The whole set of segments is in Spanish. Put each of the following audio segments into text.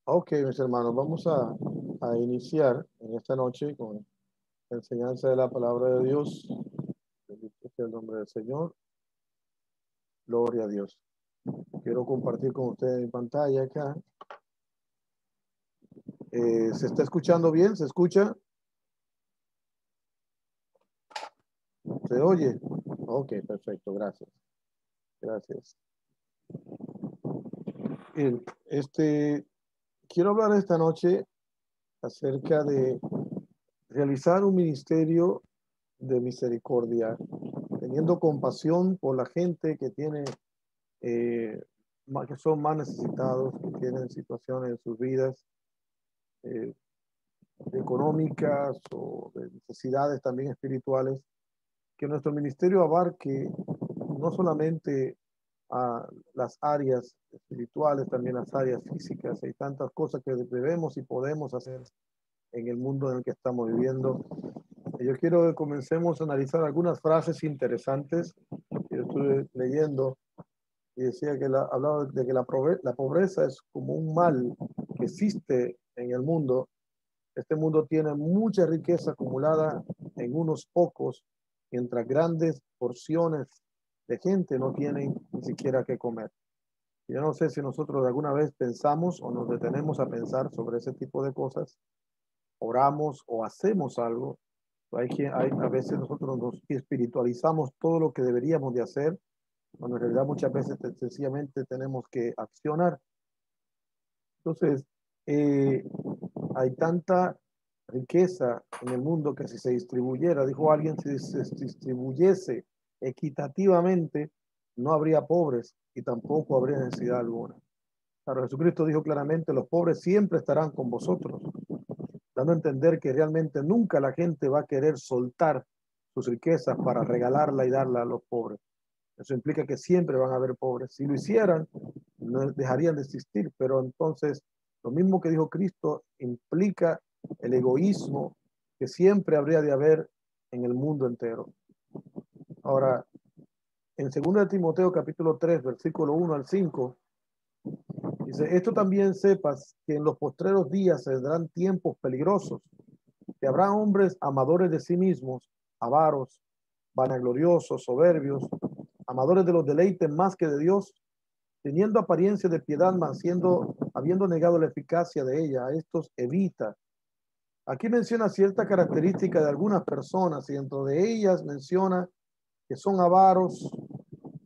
Ok, mis hermanos, vamos a iniciar en esta noche con la enseñanza de la palabra de Dios. Bendito sea el nombre del Señor. Gloria a Dios. Quiero compartir con ustedes mi pantalla acá. ¿Se está escuchando bien? ¿Se escucha? ¿Se oye? Ok, perfecto, gracias. Gracias. Bien, quiero hablar esta noche acerca de realizar un ministerio de misericordia, teniendo compasión por la gente que tiene eh, que son más necesitados, que tienen situaciones en sus vidas eh, económicas o de necesidades también espirituales, que nuestro ministerio abarque no solamente a las áreas espirituales, también las áreas físicas. Hay tantas cosas que debemos y podemos hacer en el mundo en el que estamos viviendo. Yo quiero que comencemos a analizar algunas frases interesantes que yo estuve leyendo y decía que hablaba de que la pobreza es como un mal que existe en el mundo. Este mundo tiene mucha riqueza acumulada en unos pocos, mientras grandes porciones de gente no tienen ni siquiera qué comer. Yo no sé si nosotros alguna vez pensamos o nos detenemos a pensar sobre ese tipo de cosas, oramos o hacemos algo. A veces nosotros nos espiritualizamos todo lo que deberíamos de hacer, cuando en realidad muchas veces sencillamente tenemos que accionar. Entonces, eh, hay tanta riqueza en el mundo que si se distribuyera, dijo alguien, si se distribuyese equitativamente, no habría pobres y tampoco habría necesidad alguna. Claro, Jesucristo dijo claramente, los pobres siempre estarán con vosotros, dando a entender que realmente nunca la gente va a querer soltar sus riquezas para regalarla y darla a los pobres. Eso implica que siempre van a haber pobres. Si lo hicieran, no dejarían de existir, pero entonces lo mismo que dijo Cristo implica el egoísmo que siempre habría de haber en el mundo entero. Ahora, en 2 de Timoteo capítulo 3, versículo 1 al 5, dice, esto también sepas que en los postreros días se darán tiempos peligrosos, que habrá hombres amadores de sí mismos, avaros, vanagloriosos, soberbios, amadores de los deleites más que de Dios, teniendo apariencia de piedad, mas habiendo negado la eficacia de ella, a estos evita. Aquí menciona cierta característica de algunas personas y dentro de ellas menciona que son avaros,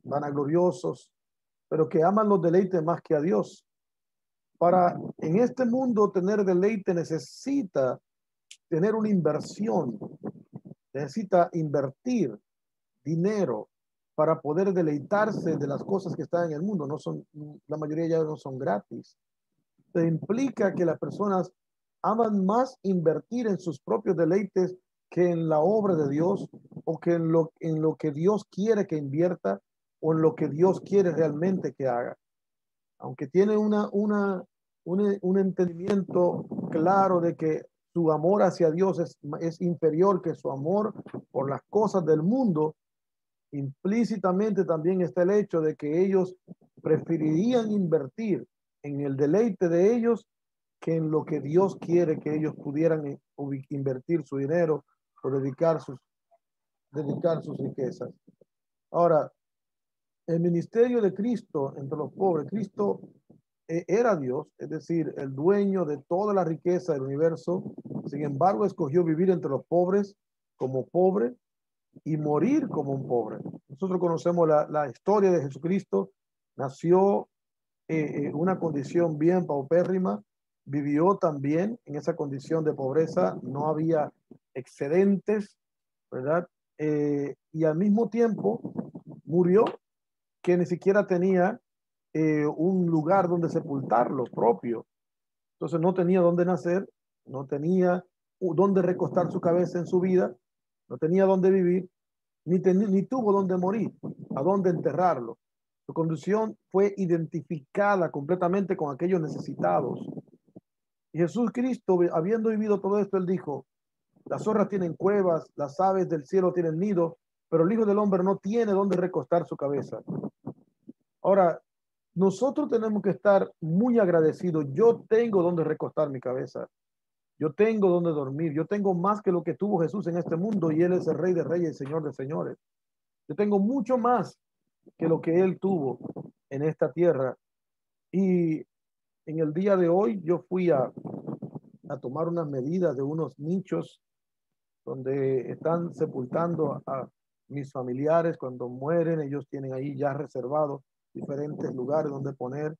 vanagloriosos, pero que aman los deleites más que a Dios. Para en este mundo tener deleite necesita tener una inversión, necesita invertir dinero para poder deleitarse de las cosas que están en el mundo. No son, la mayoría ya no son gratis. Te implica que las personas aman más invertir en sus propios deleites que en la obra de Dios o que en lo que Dios quiere que invierta o en lo que Dios quiere realmente que haga. Aunque tiene un entendimiento claro de que su amor hacia Dios es inferior que su amor por las cosas del mundo, implícitamente también está el hecho de que ellos preferirían invertir en el deleite de ellos que en lo que Dios quiere que ellos pudieran invertir su dinero o dedicar sus riquezas. Ahora, el ministerio de Cristo entre los pobres, Cristo era Dios, es decir, el dueño de toda la riqueza del universo. Sin embargo, escogió vivir entre los pobres como pobre y morir como un pobre. Nosotros conocemos la historia de Jesucristo. Nació una condición bien paupérrima, vivió también en esa condición de pobreza, no había excedentes, ¿verdad? Y al mismo tiempo murió que ni siquiera tenía un lugar donde sepultarlo propio. Entonces no tenía dónde nacer, no tenía dónde recostar su cabeza en su vida, no tenía dónde vivir, ni tuvo dónde morir, a dónde enterrarlo. Su condición fue identificada completamente con aquellos necesitados. Y Jesús Cristo, habiendo vivido todo esto, él dijo, las zorras tienen cuevas, las aves del cielo tienen nido, pero el Hijo del Hombre no tiene dónde recostar su cabeza. Ahora, nosotros tenemos que estar muy agradecidos. Yo tengo donde recostar mi cabeza. Yo tengo donde dormir. Yo tengo más que lo que tuvo Jesús en este mundo y Él es el Rey de Reyes y Señor de Señores. Yo tengo mucho más que lo que Él tuvo en esta tierra. Y en el día de hoy yo fui a tomar unas medidas de unos nichos donde están sepultando a mis familiares cuando mueren. Ellos tienen ahí ya reservados diferentes lugares donde poner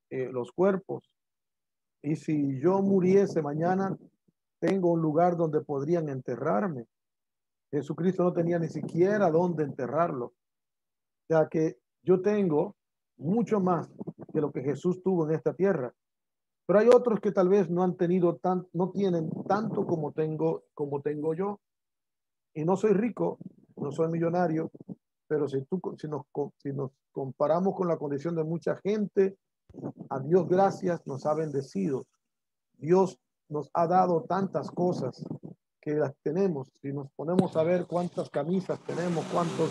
los cuerpos. Y si yo muriese mañana, tengo un lugar donde podrían enterrarme. Jesucristo no tenía ni siquiera dónde enterrarlo. O sea que yo tengo mucho más que lo que Jesús tuvo en esta tierra. Pero hay otros que tal vez no han tenido no tienen tanto como tengo yo. Y no soy rico, no soy millonario, pero si nos comparamos con la condición de mucha gente, a Dios gracias nos ha bendecido. Dios nos ha dado tantas cosas que las tenemos. Si nos ponemos a ver cuántas camisas tenemos, cuántos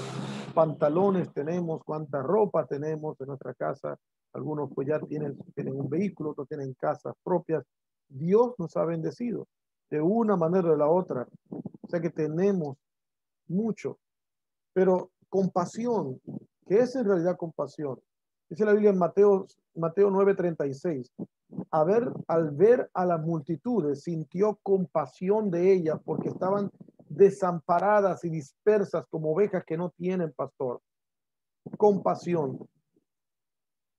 pantalones tenemos, cuánta ropa tenemos en nuestra casa, algunos pues ya tienen un vehículo, otros tienen casas propias. Dios nos ha bendecido de una manera o de la otra. O sea que tenemos mucho, pero compasión, ¿qué es en realidad compasión? Dice la Biblia en Mateo 9:36. Al ver a las multitudes, sintió compasión de ellas porque estaban desamparadas y dispersas como ovejas que no tienen pastor. Compasión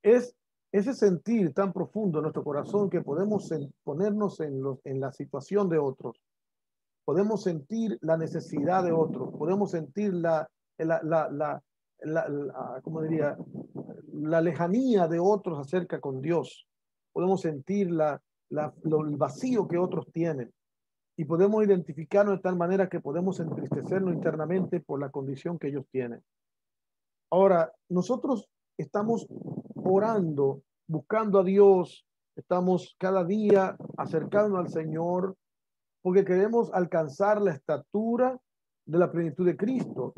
es ese sentir tan profundo en nuestro corazón que podemos ponernos en la situación de otros. Podemos sentir la necesidad de otros, podemos sentir ¿cómo diría? La lejanía de otros acerca con Dios. Podemos sentir el vacío que otros tienen y podemos identificarnos de tal manera que podemos entristecernos internamente por la condición que ellos tienen. Ahora, nosotros estamos orando, buscando a Dios, estamos cada día acercándonos al Señor porque queremos alcanzar la estatura de la plenitud de Cristo.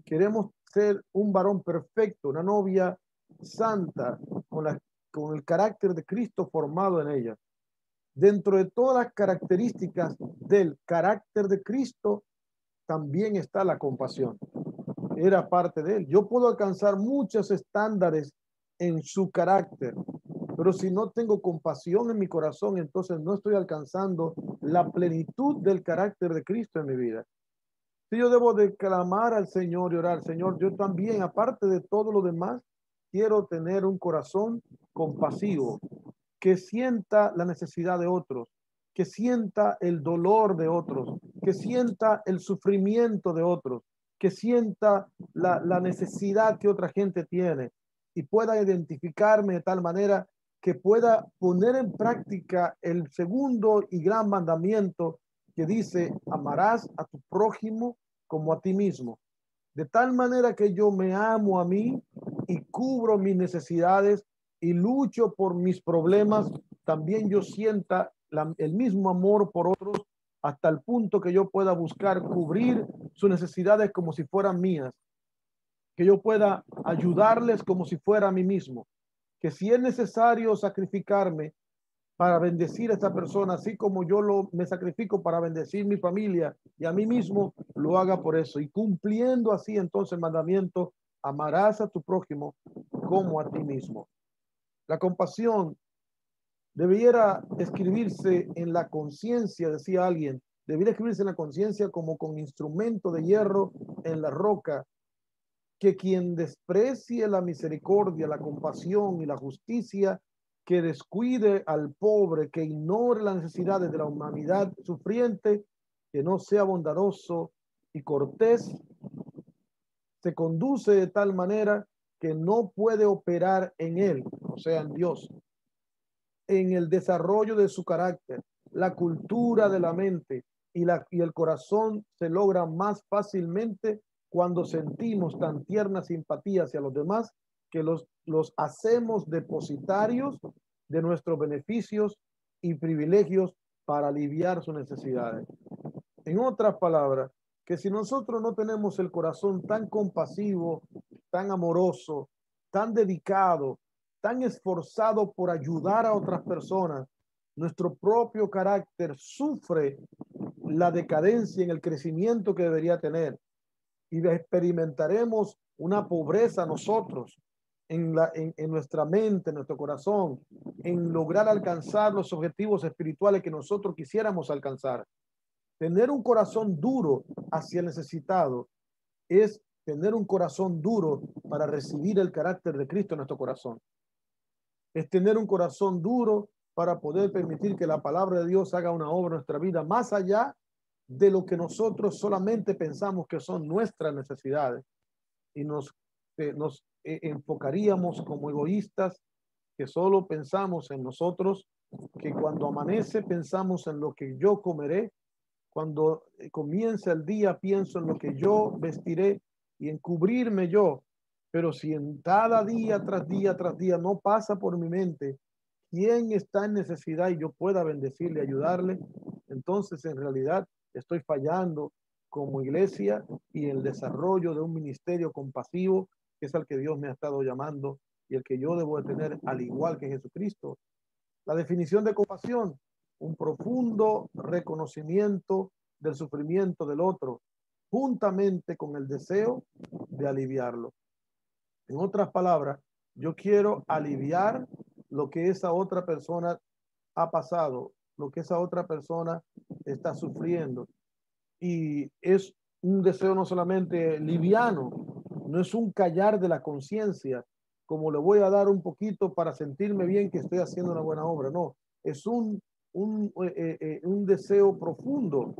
Queremos ser un varón perfecto, una novia santa, con el carácter de Cristo formado en ella. Dentro de todas las características del carácter de Cristo, también está la compasión. Era parte de él. Yo puedo alcanzar muchos estándares en su carácter, pero si no tengo compasión en mi corazón, entonces no estoy alcanzando la plenitud del carácter de Cristo en mi vida. Si yo debo de clamar al Señor y orar, Señor, yo también, aparte de todo lo demás, quiero tener un corazón compasivo, que sienta la necesidad de otros, que sienta el dolor de otros, que sienta el sufrimiento de otros, que sienta la necesidad que otra gente tiene y pueda identificarme de tal manera que pueda poner en práctica el segundo y gran mandamiento que dice, amarás a tu prójimo como a ti mismo. De tal manera que yo me amo a mí y cubro mis necesidades y lucho por mis problemas, también yo sienta el mismo amor por otros hasta el punto que yo pueda buscar cubrir sus necesidades como si fueran mías, que yo pueda ayudarles como si fuera a mí mismo, que si es necesario sacrificarme para bendecir a esta persona, así como me sacrifico para bendecir mi familia y a mí mismo, lo haga por eso. Y cumpliendo así entonces el mandamiento, amarás a tu prójimo como a ti mismo. La compasión debiera escribirse en la conciencia, decía alguien, debiera escribirse en la conciencia como con instrumento de hierro en la roca, que quien desprecie la misericordia, la compasión y la justicia, que descuide al pobre, que ignore las necesidades de la humanidad sufriente, que no sea bondadoso y cortés, se conduce de tal manera que no puede operar en él, o sea, en Dios, en el desarrollo de su carácter, la cultura de la mente y el corazón se logra más fácilmente cuando sentimos tan tierna simpatía hacia los demás que los hacemos depositarios de nuestros beneficios y privilegios para aliviar sus necesidades. En otras palabras, que si nosotros no tenemos el corazón tan compasivo, tan amoroso, tan dedicado, tan esforzado por ayudar a otras personas, nuestro propio carácter sufre la decadencia en el crecimiento que debería tener y experimentaremos una pobreza nosotros en nuestra mente, en nuestro corazón, en lograr alcanzar los objetivos espirituales que nosotros quisiéramos alcanzar. Tener un corazón duro hacia el necesitado es tener un corazón duro para recibir el carácter de Cristo en nuestro corazón. Es tener un corazón duro para poder permitir que la palabra de Dios haga una obra en nuestra vida, más allá de lo que nosotros solamente pensamos que son nuestras necesidades. Y nos enfocaríamos como egoístas, que solo pensamos en nosotros, que cuando amanece pensamos en lo que yo comeré, cuando comienza el día pienso en lo que yo vestiré y en cubrirme yo. Pero si en cada día tras día tras día no pasa por mi mente quién está en necesidad y yo pueda bendecirle, ayudarle, entonces en realidad estoy fallando como iglesia y el desarrollo de un ministerio compasivo, que es al que Dios me ha estado llamando y el que yo debo de tener al igual que Jesucristo. La definición de compasión: un profundo reconocimiento del sufrimiento del otro, juntamente con el deseo de aliviarlo. En otras palabras, yo quiero aliviar lo que esa otra persona ha pasado, lo que esa otra persona está sufriendo. Y es un deseo no solamente liviano, no es un callar de la conciencia, como le voy a dar un poquito para sentirme bien que estoy haciendo una buena obra. No, es un deseo profundo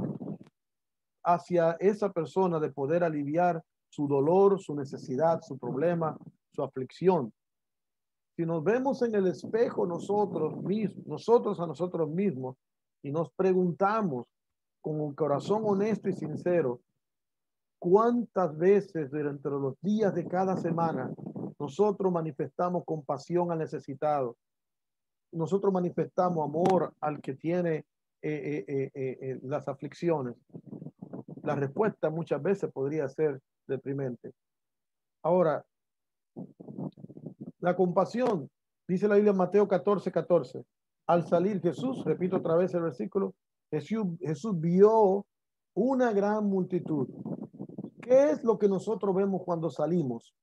hacia esa persona de poder aliviar su dolor, su necesidad, su problema, su aflicción. Si nos vemos en el espejo nosotros a nosotros mismos y nos preguntamos con un corazón honesto y sincero, ¿cuántas veces durante los días de cada semana nosotros manifestamos compasión al necesitado? Nosotros manifestamos amor al que tiene las aflicciones. La respuesta muchas veces podría ser deprimente. Ahora, la compasión, dice la Biblia en Mateo 14:14. Al salir Jesús, repito otra vez el versículo, Jesús vio una gran multitud. ¿Qué es lo que nosotros vemos cuando salimos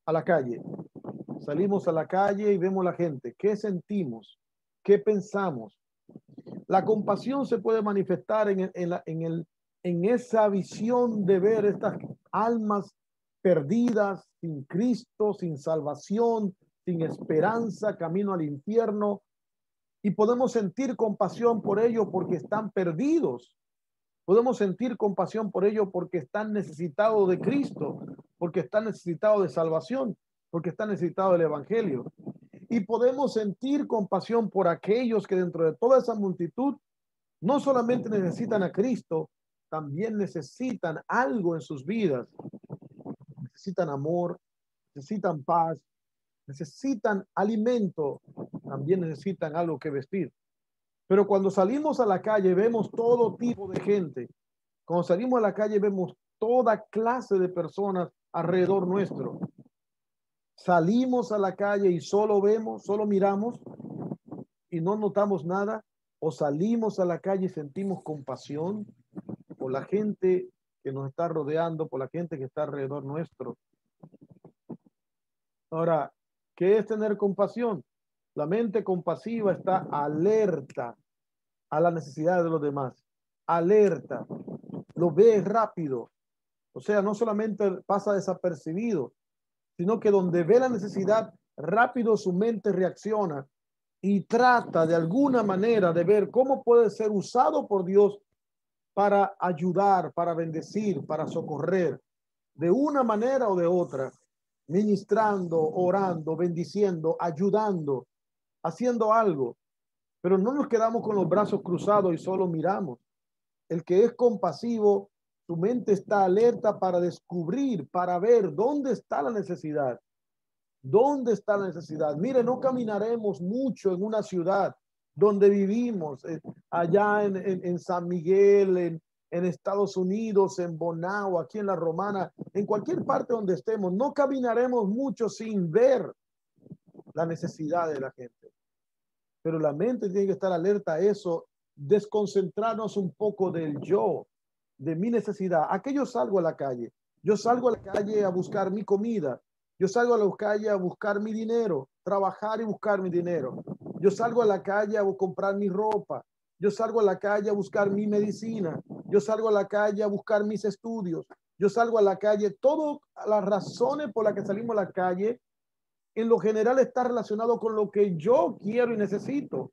a la calle? Salimos a la calle y vemos la gente. ¿Qué sentimos? ¿Qué pensamos? La compasión se puede manifestar en esa visión de ver estas almas perdidas, sin Cristo, sin salvación, sin esperanza, camino al infierno. Y podemos sentir compasión por ellos porque están perdidos. Podemos sentir compasión por ellos porque están necesitados de Cristo, porque están necesitados de salvación, porque están necesitados del Evangelio. Y podemos sentir compasión por aquellos que dentro de toda esa multitud no solamente necesitan a Cristo, también necesitan algo en sus vidas. Necesitan amor, necesitan paz, necesitan alimento, también necesitan algo que vestir. Pero cuando salimos a la calle vemos todo tipo de gente. Cuando salimos a la calle vemos toda clase de personas alrededor nuestro. Salimos a la calle y solo vemos, solo miramos y no notamos nada, o salimos a la calle y sentimos compasión por la gente que nos está rodeando, por la gente que está alrededor nuestro. Ahora, ¿qué es tener compasión? La mente compasiva está alerta a las necesidades de los demás, alerta, lo ve rápido. O sea, no solamente pasa desapercibido, sino que donde ve la necesidad, rápido su mente reacciona y trata de alguna manera de ver cómo puede ser usado por Dios para ayudar, para bendecir, para socorrer, de una manera o de otra, ministrando, orando, bendiciendo, ayudando, haciendo algo. Pero no nos quedamos con los brazos cruzados y solo miramos. El que es compasivo, su mente está alerta para descubrir, para ver dónde está la necesidad. ¿Dónde está la necesidad? Mire, no caminaremos mucho en una ciudad donde vivimos, allá en San Miguel, en Estados Unidos, en Bonao, aquí en La Romana, en cualquier parte donde estemos. No caminaremos mucho sin ver la necesidad de la gente. Pero la mente tiene que estar alerta a eso, desconcentrarnos un poco del yo, de mi necesidad. ¿A qué yo salgo a la calle? Yo salgo a la calle a buscar mi comida. Yo salgo a la calle a buscar mi dinero, trabajar y buscar mi dinero. Yo salgo a la calle a comprar mi ropa. Yo salgo a la calle a buscar mi medicina. Yo salgo a la calle a buscar mis estudios. Yo salgo a la calle. Todas las razones por las que salimos a la calle, en lo general, está relacionado con lo que yo quiero y necesito.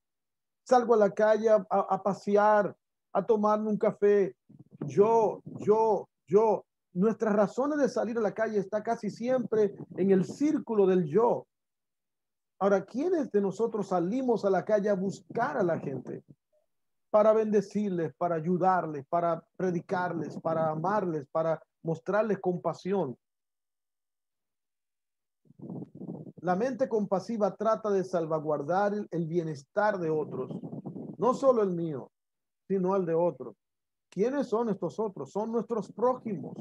Salgo a la calle a pasear, a tomarme un café. Yo. Nuestras razones de salir a la calle está casi siempre en el círculo del yo. Ahora, ¿quiénes de nosotros salimos a la calle a buscar a la gente? Para bendecirles, para ayudarles, para predicarles, para amarles, para mostrarles compasión. La mente compasiva trata de salvaguardar el bienestar de otros, no solo el mío, sino el de otros. ¿Quiénes son estos otros? Son nuestros prójimos.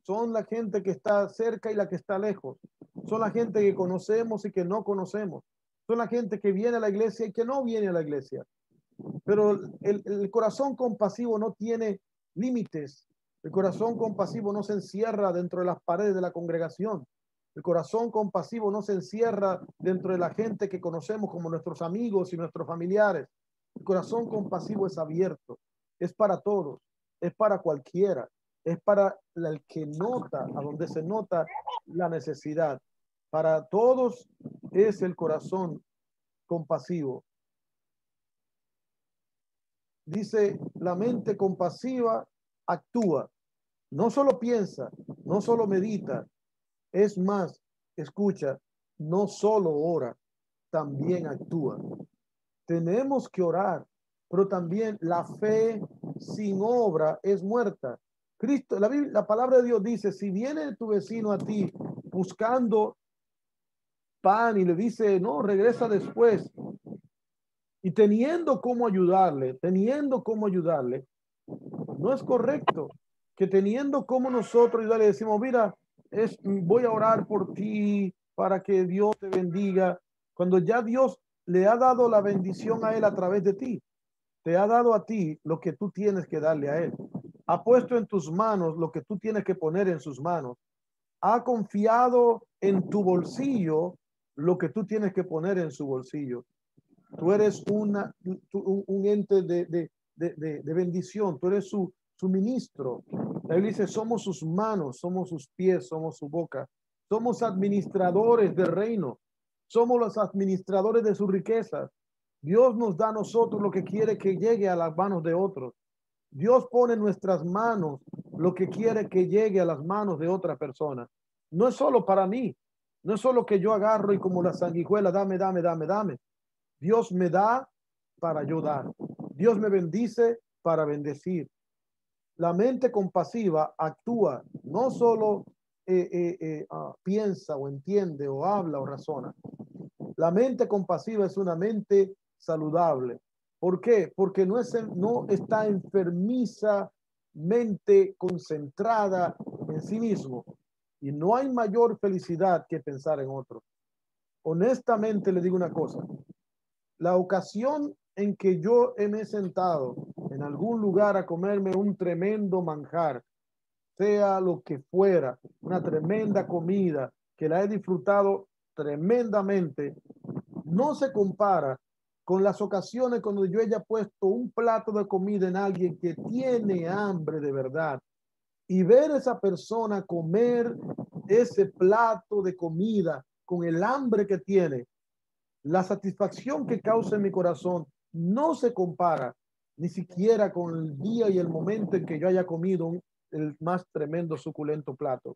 Son la gente que está cerca y la que está lejos. Son la gente que conocemos y que no conocemos. Son la gente que viene a la iglesia y que no viene a la iglesia. Pero el corazón compasivo no tiene límites. El corazón compasivo no se encierra dentro de las paredes de la congregación. El corazón compasivo no se encierra dentro de la gente que conocemos como nuestros amigos y nuestros familiares. El corazón compasivo es abierto, es para todos, es para cualquiera, es para el que nota, a donde se nota la necesidad. Para todos es el corazón compasivo. Dice, la mente compasiva actúa, no solo piensa, no solo medita, es más, escucha, no solo ora, también actúa. Tenemos que orar, pero también la fe sin obra es muerta. Cristo, la palabra de Dios dice, si viene tu vecino a ti buscando pan y le dice, no, regresa después, y teniendo cómo ayudarle, no es correcto que teniendo cómo nosotros ayudarle, decimos, mira, voy a orar por ti para que Dios te bendiga, cuando ya Dios le ha dado la bendición a él a través de ti, te ha dado a ti lo que tú tienes que darle a él, ha puesto en tus manos lo que tú tienes que poner en sus manos, ha confiado en tu bolsillo lo que tú tienes que poner en su bolsillo. Tú eres un ente de bendición, tú eres su ministro. La Biblia dice, somos sus manos, somos sus pies, somos su boca. Somos administradores del reino, somos los administradores de sus riquezas. Dios nos da a nosotros lo que quiere que llegue a las manos de otros. Dios pone en nuestras manos lo que quiere que llegue a las manos de otra persona. No es solo para mí, no es solo que yo agarro y como la sanguijuela, dame. Dios me da para yo dar. Dios me bendice para bendecir. La mente compasiva actúa, no solo piensa o entiende o habla o razona. La mente compasiva es una mente saludable. ¿Por qué? Porque no está enfermizamente concentrada en sí mismo. Y no hay mayor felicidad que pensar en otro. Honestamente le digo una cosa. La ocasión en que yo me he sentado en algún lugar a comerme un tremendo manjar, sea lo que fuera, una tremenda comida que la he disfrutado tremendamente, no se compara con las ocasiones cuando yo haya puesto un plato de comida en alguien que tiene hambre de verdad y ver a esa persona comer ese plato de comida con el hambre que tiene. La satisfacción que causa en mi corazón no se compara ni siquiera con el día y el momento en que yo haya comido el más tremendo, suculento plato.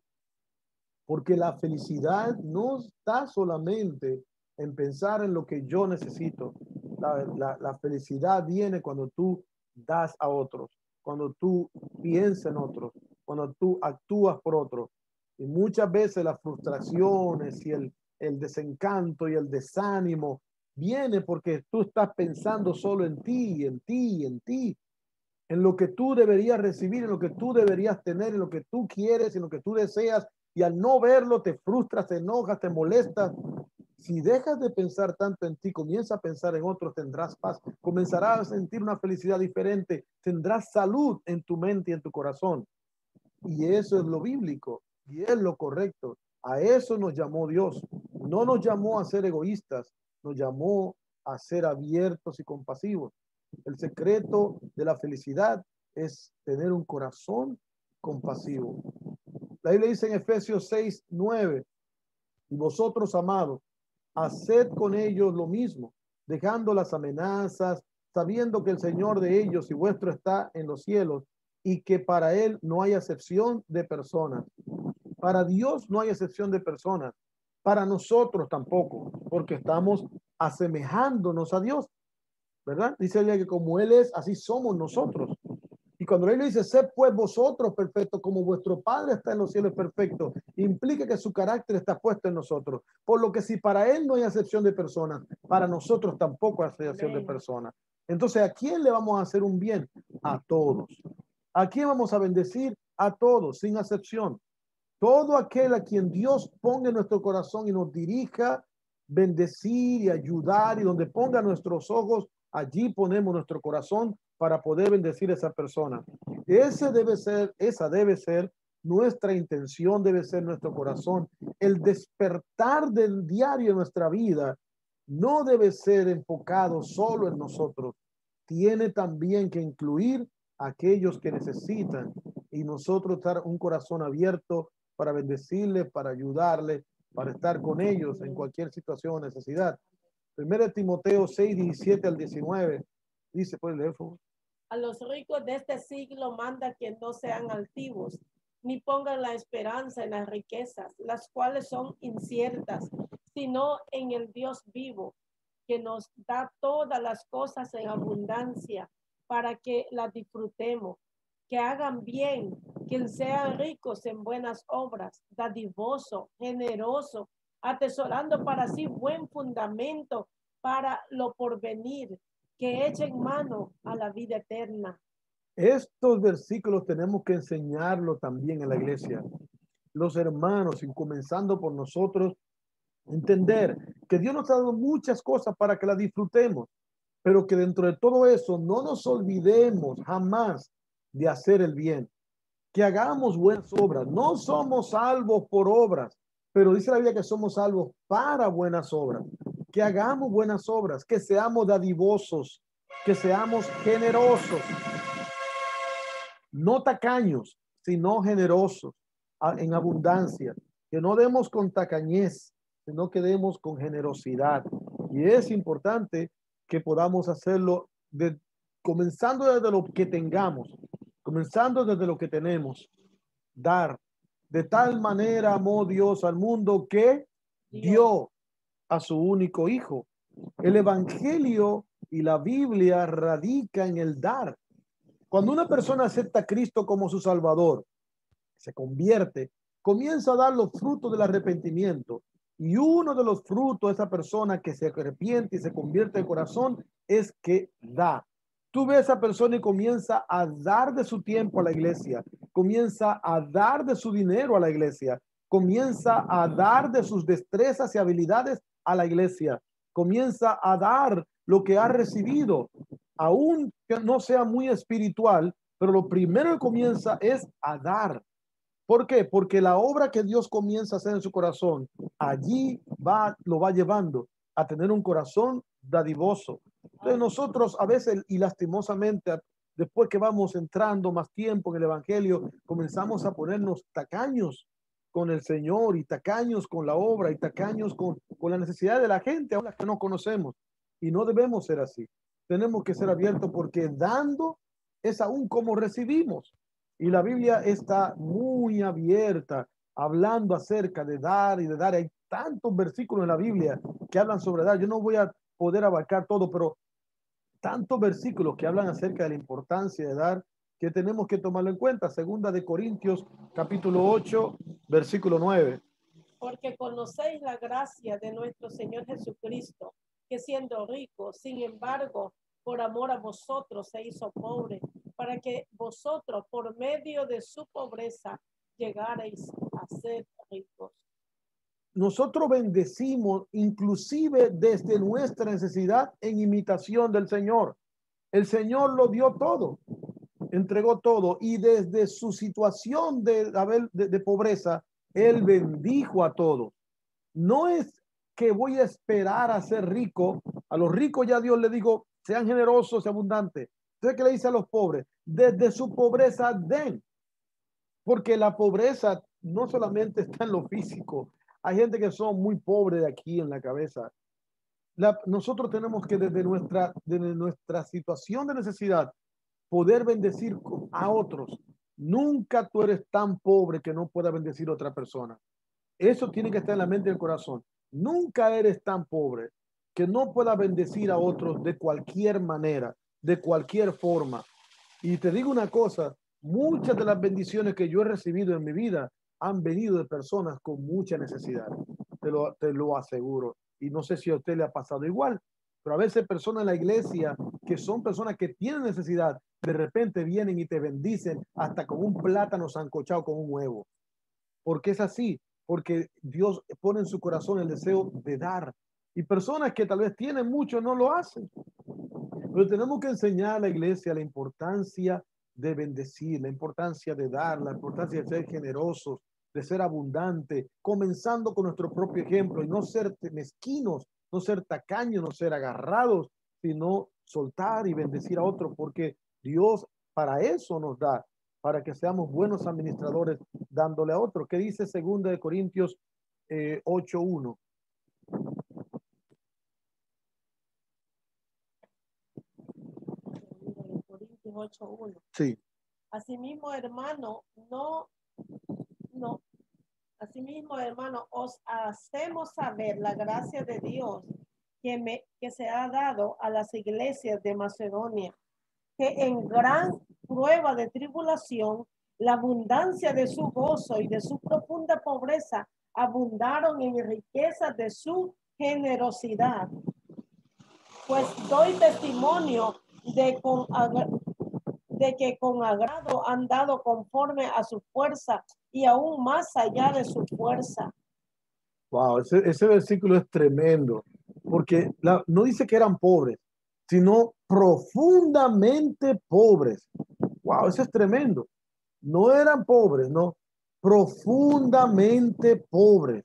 Porque la felicidad no está solamente en pensar en lo que yo necesito. La felicidad viene cuando tú das a otros, cuando tú piensas en otros, cuando tú actúas por otros. Y muchas veces las frustraciones y el desencanto y el desánimo viene porque tú estás pensando solo en ti, en ti, en ti, en lo que tú deberías recibir, en lo que tú deberías tener, en lo que tú quieres, en lo que tú deseas, y al no verlo te frustras, te enojas, te molestas. Si dejas de pensar tanto en ti, comienza a pensar en otros, tendrás paz, comenzarás a sentir una felicidad diferente, tendrás salud en tu mente y en tu corazón. Y eso es lo bíblico y es lo correcto. A eso nos llamó Dios. No nos llamó a ser egoístas, nos llamó a ser abiertos y compasivos. El secreto de la felicidad es tener un corazón compasivo. La Biblia dice en Efesios 6:9, y vosotros, amados, haced con ellos lo mismo, dejando las amenazas, sabiendo que el Señor de ellos y vuestro está en los cielos y que para Él no hay acepción de personas. Para Dios no hay excepción de personas. Para nosotros tampoco, porque estamos asemejándonos a Dios, ¿verdad? Dice ella que como Él es, así somos nosotros. Y cuando él dice, sed pues vosotros perfectos, como vuestro Padre está en los cielos perfecto, implica que su carácter está puesto en nosotros. Por lo que si para él no hay acepción de personas, para nosotros tampoco hay acepción de personas. Entonces, ¿a quién le vamos a hacer un bien? A todos. ¿A quién vamos a bendecir? A todos, sin acepción. Todo aquel a quien Dios ponga en nuestro corazón y nos dirija, bendecir y ayudar, y donde ponga nuestros ojos, allí ponemos nuestro corazón para poder bendecir a esa persona. Esa debe ser nuestra intención, debe ser nuestro corazón. El despertar del diario de nuestra vida no debe ser enfocado solo en nosotros. Tiene también que incluir a aquellos que necesitan y nosotros estar un corazón abierto para bendecirles, para ayudarles, para estar con ellos en cualquier situación o necesidad. 1 Timoteo 6:17 al 19 dice, ¿puedes leer, por favor? A los ricos de este siglo manda que no sean altivos, ni pongan la esperanza en las riquezas, las cuales son inciertas, sino en el Dios vivo, que nos da todas las cosas en abundancia para que las disfrutemos, que hagan bien, que sean ricos en buenas obras, dadivoso, generoso, atesorando para sí buen fundamento para lo porvenir, que echen mano a la vida eterna. Estos versículos tenemos que enseñarlo también en la iglesia. Los hermanos, y comenzando por nosotros, entender que Dios nos ha dado muchas cosas para que las disfrutemos, pero que dentro de todo eso no nos olvidemos jamás de hacer el bien, que hagamos buenas obras. No somos salvos por obras, pero dice la Biblia que somos salvos para buenas obras, que hagamos buenas obras, que seamos dadivosos, que seamos generosos, no tacaños, sino generosos, en abundancia, que no demos con tacañez, sino que demos con generosidad. Y es importante que podamos hacerlo comenzando desde lo que tengamos, comenzando desde lo que tenemos, dar. De tal manera amó Dios al mundo que dio a su único hijo. El evangelio y la Biblia radican en el dar. Cuando una persona acepta a Cristo como su Salvador, se convierte, comienza a dar los frutos del arrepentimiento. Y uno de los frutos de esa persona que se arrepiente y se convierte de corazón es que da. Tú ves a esa persona y comienza a dar de su tiempo a la iglesia, comienza a dar de su dinero a la iglesia, comienza a dar de sus destrezas y habilidades a la iglesia, comienza a dar lo que ha recibido, aún que no sea muy espiritual, pero lo primero que comienza es a dar. ¿Por qué? Porque la obra que Dios comienza a hacer en su corazón, allí lo va llevando a tener un corazón dadivoso. Entonces nosotros a veces, y lastimosamente, después que vamos entrando más tiempo en el Evangelio, comenzamos a ponernos tacaños con el Señor y tacaños con la obra y tacaños con la necesidad de la gente, a las que no conocemos. Y no debemos ser así. Tenemos que ser abiertos porque dando es aún como recibimos. Y la Biblia está muy abierta, hablando acerca de dar y de dar. Hay tantos versículos en la Biblia que hablan sobre dar. Yo no voy a poder abarcar todo, pero tantos versículos que hablan acerca de la importancia de dar que tenemos que tomarlo en cuenta. Segunda de Corintios, capítulo 8, versículo 9. Porque conocéis la gracia de nuestro Señor Jesucristo, que siendo rico, sin embargo, por amor a vosotros se hizo pobre, para que vosotros, por medio de su pobreza, llegarais a ser ricos. nosotros bendecimos inclusive desde nuestra necesidad en imitación del Señor. El Señor lo dio todo, entregó todo, y desde su situación de pobreza, Él bendijo a todos. No es que voy a esperar a ser rico. A los ricos ya Dios le dijo, sean generosos y abundantes. Entonces, ¿qué le dice a los pobres? Desde su pobreza den. Porque la pobreza no solamente está en lo físico. Hay gente que son muy pobres de aquí en la cabeza. Nosotros tenemos que desde nuestra situación de necesidad poder bendecir a otros. Nunca tú eres tan pobre que no pueda bendecir a otra persona. Eso tiene que estar en la mente y el corazón. Nunca eres tan pobre que no pueda bendecir a otros de cualquier manera, de cualquier forma. Y te digo una cosa, muchas de las bendiciones que yo he recibido en mi vida han venido de personas con mucha necesidad. Te lo aseguro. Y no sé si a usted le ha pasado igual, pero a veces personas en la iglesia que son personas que tienen necesidad, de repente vienen y te bendicen hasta con un plátano sancochado con un huevo. Porque es así, porque Dios pone en su corazón el deseo de dar. Y personas que tal vez tienen mucho no lo hacen. Pero tenemos que enseñar a la iglesia la importancia de bendecir, la importancia de dar, la importancia de ser generosos, de ser abundantes, comenzando con nuestro propio ejemplo y no ser mezquinos, no ser tacaños, no ser agarrados, sino soltar y bendecir a otros, porque Dios para eso nos da, para que seamos buenos administradores dándole a otros. ¿Qué dice 2 Corintios 8:1? Corintios 8:1. Sí. Asimismo, hermano, no. Asimismo, hermano, os hacemos saber la gracia de Dios que se ha dado a las iglesias de Macedonia, que en gran prueba de tribulación, la abundancia de su gozo y de su profunda pobreza abundaron en riquezas de su generosidad. Pues doy testimonio de que con agrado han dado conforme a su fuerza y aún más allá de su fuerza. Wow, ese versículo es tremendo, porque no dice que eran pobres, sino profundamente pobres. Wow, eso es tremendo. No eran pobres, no, profundamente pobres.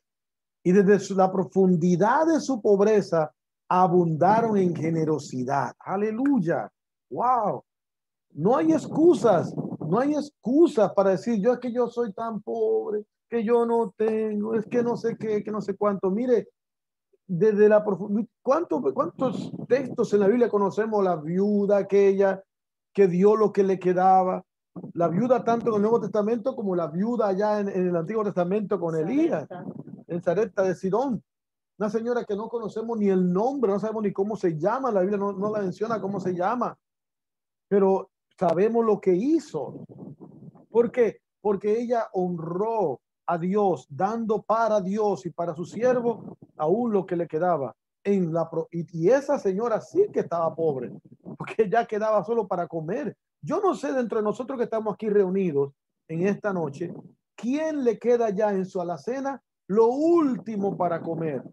Y desde la profundidad de su pobreza abundaron en generosidad. Aleluya. Wow. No hay excusas, no hay excusas para decir, yo es que yo soy tan pobre, que yo no tengo, es que no sé qué, que no sé cuánto. Mire, desde la profundidad, ¿cuántos textos en la Biblia conocemos? La viuda aquella que dio lo que le quedaba, la viuda tanto en el Nuevo Testamento como la viuda allá en el Antiguo Testamento con Elías, en Sarepta de Sidón. Una señora que no conocemos ni el nombre, no sabemos ni cómo se llama, la Biblia no la menciona cómo se llama, pero sabemos lo que hizo. ¿Por qué? Porque ella honró a Dios, dando para Dios y para su siervo aún lo que le quedaba. Y esa señora sí que estaba pobre, porque ya quedaba solo para comer. Yo no sé dentro de nosotros que estamos aquí reunidos en esta noche, ¿quién le queda ya en su alacena lo último para comer?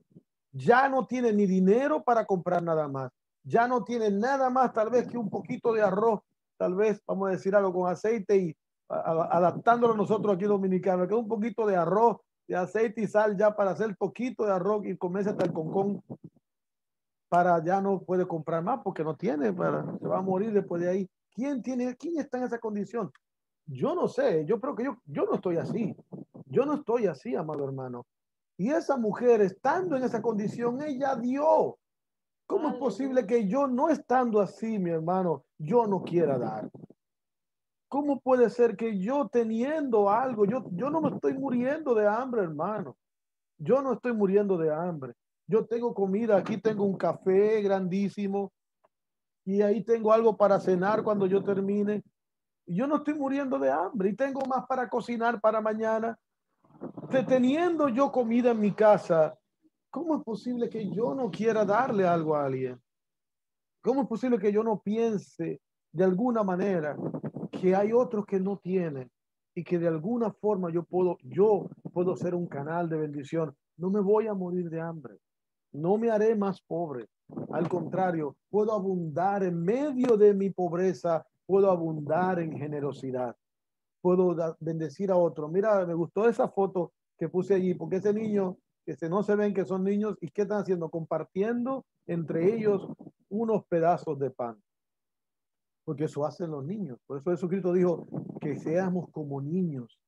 Ya no tiene ni dinero para comprar nada más. Ya no tiene nada más, tal vez que un poquito de arroz, tal vez, vamos a decir algo con aceite y adaptándolo nosotros aquí dominicanos, que es un poquito de arroz, de aceite y sal ya para hacer poquito de arroz y comerse hasta el concón, para ya no puede comprar más porque no tiene, se va a morir después de ahí. ¿Quién está en esa condición? Yo no sé, yo creo que yo no estoy así. Yo no estoy así, amado hermano. Y esa mujer, estando en esa condición, ella dio. ¿Cómo es posible que yo, no estando así, mi hermano, yo no quiera dar? ¿Cómo puede ser que yo teniendo algo, yo no me estoy muriendo de hambre, hermano? Yo no estoy muriendo de hambre. Yo tengo comida, aquí tengo un café grandísimo y ahí tengo algo para cenar cuando yo termine. Yo no estoy muriendo de hambre y tengo más para cocinar para mañana. Teniendo yo comida en mi casa, ¿cómo es posible que yo no quiera darle algo a alguien? ¿Cómo es posible que yo no piense de alguna manera que hay otros que no tienen y que de alguna forma yo puedo ser un canal de bendición? no me voy a morir de hambre, no me haré más pobre. Al contrario, puedo abundar en medio de mi pobreza, puedo abundar en generosidad, puedo bendecir a otro. Mira, me gustó esa foto que puse allí, porque ese niño, no se ven que son niños, ¿y qué están haciendo? Compartiendo entre ellos unos pedazos de pan, porque eso hacen los niños. Por eso Jesucristo dijo que seamos como niños.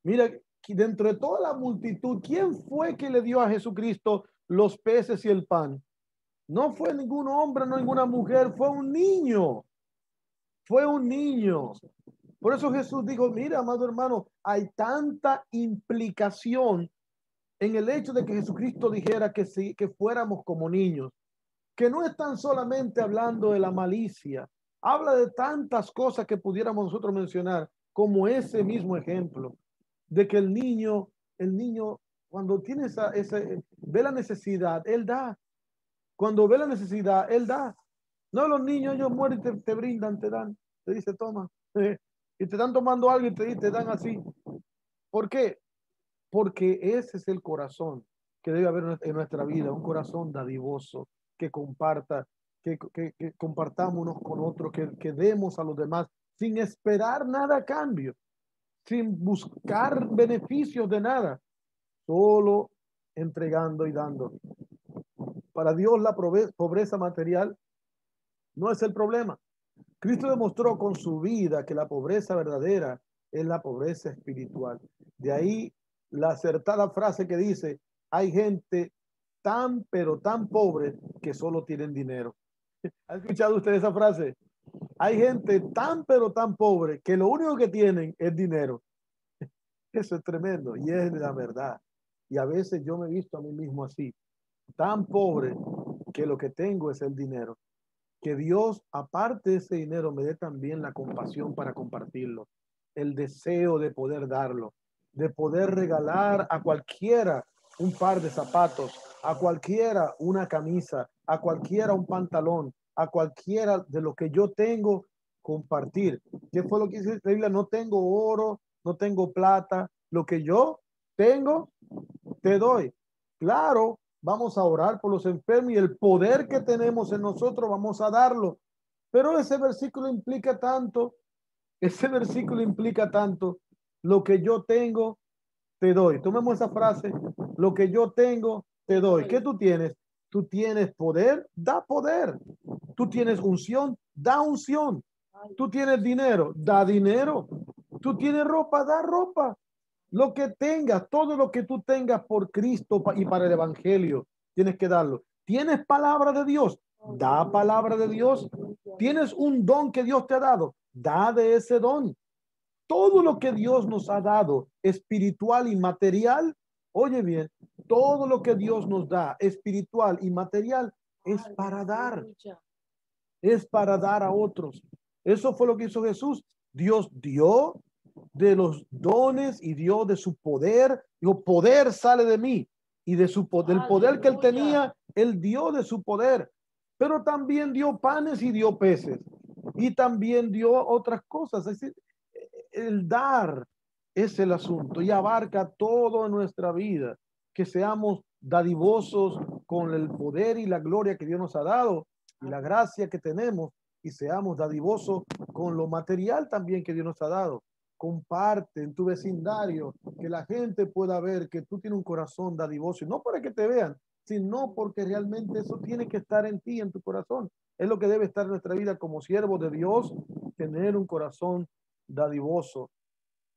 Mira, dentro de toda la multitud, ¿quién fue que le dio a Jesucristo los peces y el pan? No fue ningún hombre, no ninguna mujer, fue un niño. Fue un niño. Por eso Jesús dijo, mira, amado hermano, hay tanta implicación en el hecho de que Jesucristo dijera que sí, que fuéramos como niños, que no es tan solamente hablando de la malicia, habla de tantas cosas que pudiéramos nosotros mencionar, como ese mismo ejemplo, de que el niño, cuando tiene ve la necesidad, él da. Cuando ve la necesidad, él da. No, los niños, ellos mueren y te brindan, te dan, te dice, toma. Y te están tomando algo y te dan así. ¿Por qué? Porque ese es el corazón que debe haber en nuestra vida, un corazón dadivoso, que comparta, que compartamos unos con otros, que demos a los demás sin esperar nada a cambio, sin buscar beneficios de nada, solo entregando y dando. Para Dios la pobreza material no es el problema. Cristo demostró con su vida que la pobreza verdadera es la pobreza espiritual. De ahí la acertada frase que dice, hay gente tan, pero tan pobre que solo tienen dinero. ¿Ha escuchado usted esa frase? Hay gente tan, pero tan pobre que lo único que tienen es dinero. Eso es tremendo y es la verdad. Y a veces yo me he visto a mí mismo así, tan pobre que lo que tengo es el dinero. Que Dios, aparte de ese dinero, me dé también la compasión para compartirlo, el deseo de poder darlo, de poder regalar a cualquiera un par de zapatos, a cualquiera una camisa, a cualquiera un pantalón, a cualquiera de lo que yo tengo, compartir. ¿Qué fue lo que dice la Biblia? No tengo oro, no tengo plata, lo que yo tengo, te doy. Claro, vamos a orar por los enfermos y el poder que tenemos en nosotros vamos a darlo. Pero ese versículo implica tanto, lo que yo tengo, te doy. Tomemos esa frase, lo que yo tengo, te doy. ¿Qué tú tienes? Tú tienes poder, da poder. Tú tienes unción, da unción. Tú tienes dinero, da dinero. Tú tienes ropa, da ropa. Lo que tengas, todo lo que tú tengas por Cristo y para el Evangelio, tienes que darlo. ¿Tienes palabra de Dios? Da palabra de Dios. ¿Tienes un don que Dios te ha dado? Da de ese don. Todo lo que Dios nos ha dado, espiritual y material, oye bien, todo lo que Dios nos da, espiritual y material, es para dar a otros. Eso fue lo que hizo Jesús. Dios dio de los dones y dio de su poder. Dijo, poder sale de mí. Y del poder que él tenía, él dio de su poder. Pero también dio panes y dio peces. Y también dio otras cosas. Es decir, el dar es el asunto y abarca todo en nuestra vida. Que seamos dadivosos con el poder y la gloria que Dios nos ha dado y la gracia que tenemos, y seamos dadivosos con lo material también que Dios nos ha dado. Comparte en tu vecindario, que la gente pueda ver que tú tienes un corazón dadivoso, y no para que te vean, sino porque realmente eso tiene que estar en ti, en tu corazón. Es lo que debe estar en nuestra vida como siervos de Dios, tener un corazón dadivoso.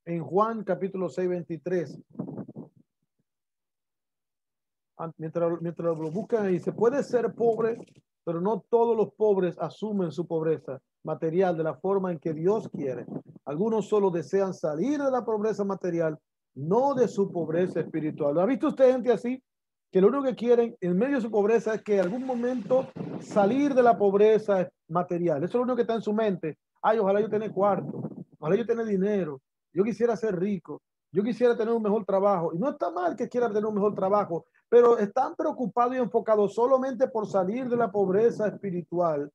En Juan capítulo 6, 23, mientras lo buscan, y se puede ser pobre, pero no todos los pobres asumen su pobreza material de la forma en que Dios quiere. Algunos solo desean salir de la pobreza material, no de su pobreza espiritual. ¿Ha visto usted gente así? Que lo único que quieren en medio de su pobreza es que en algún momento salir de la pobreza material. Eso es lo único que está en su mente. Ay, ojalá yo tenga cuarto, ojalá yo tenga dinero, yo quisiera ser rico, yo quisiera tener un mejor trabajo. Y no está mal que quiera tener un mejor trabajo, pero están preocupados y enfocados solamente por salir de la pobreza espiritual,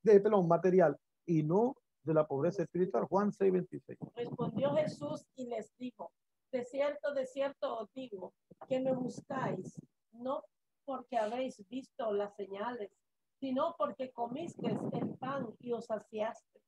material, y no de la pobreza espiritual. Juan 6, 26. Respondió Jesús y les dijo, de cierto os digo, que me buscáis, no porque habéis visto las señales, sino porque comisteis el pan y os saciaste.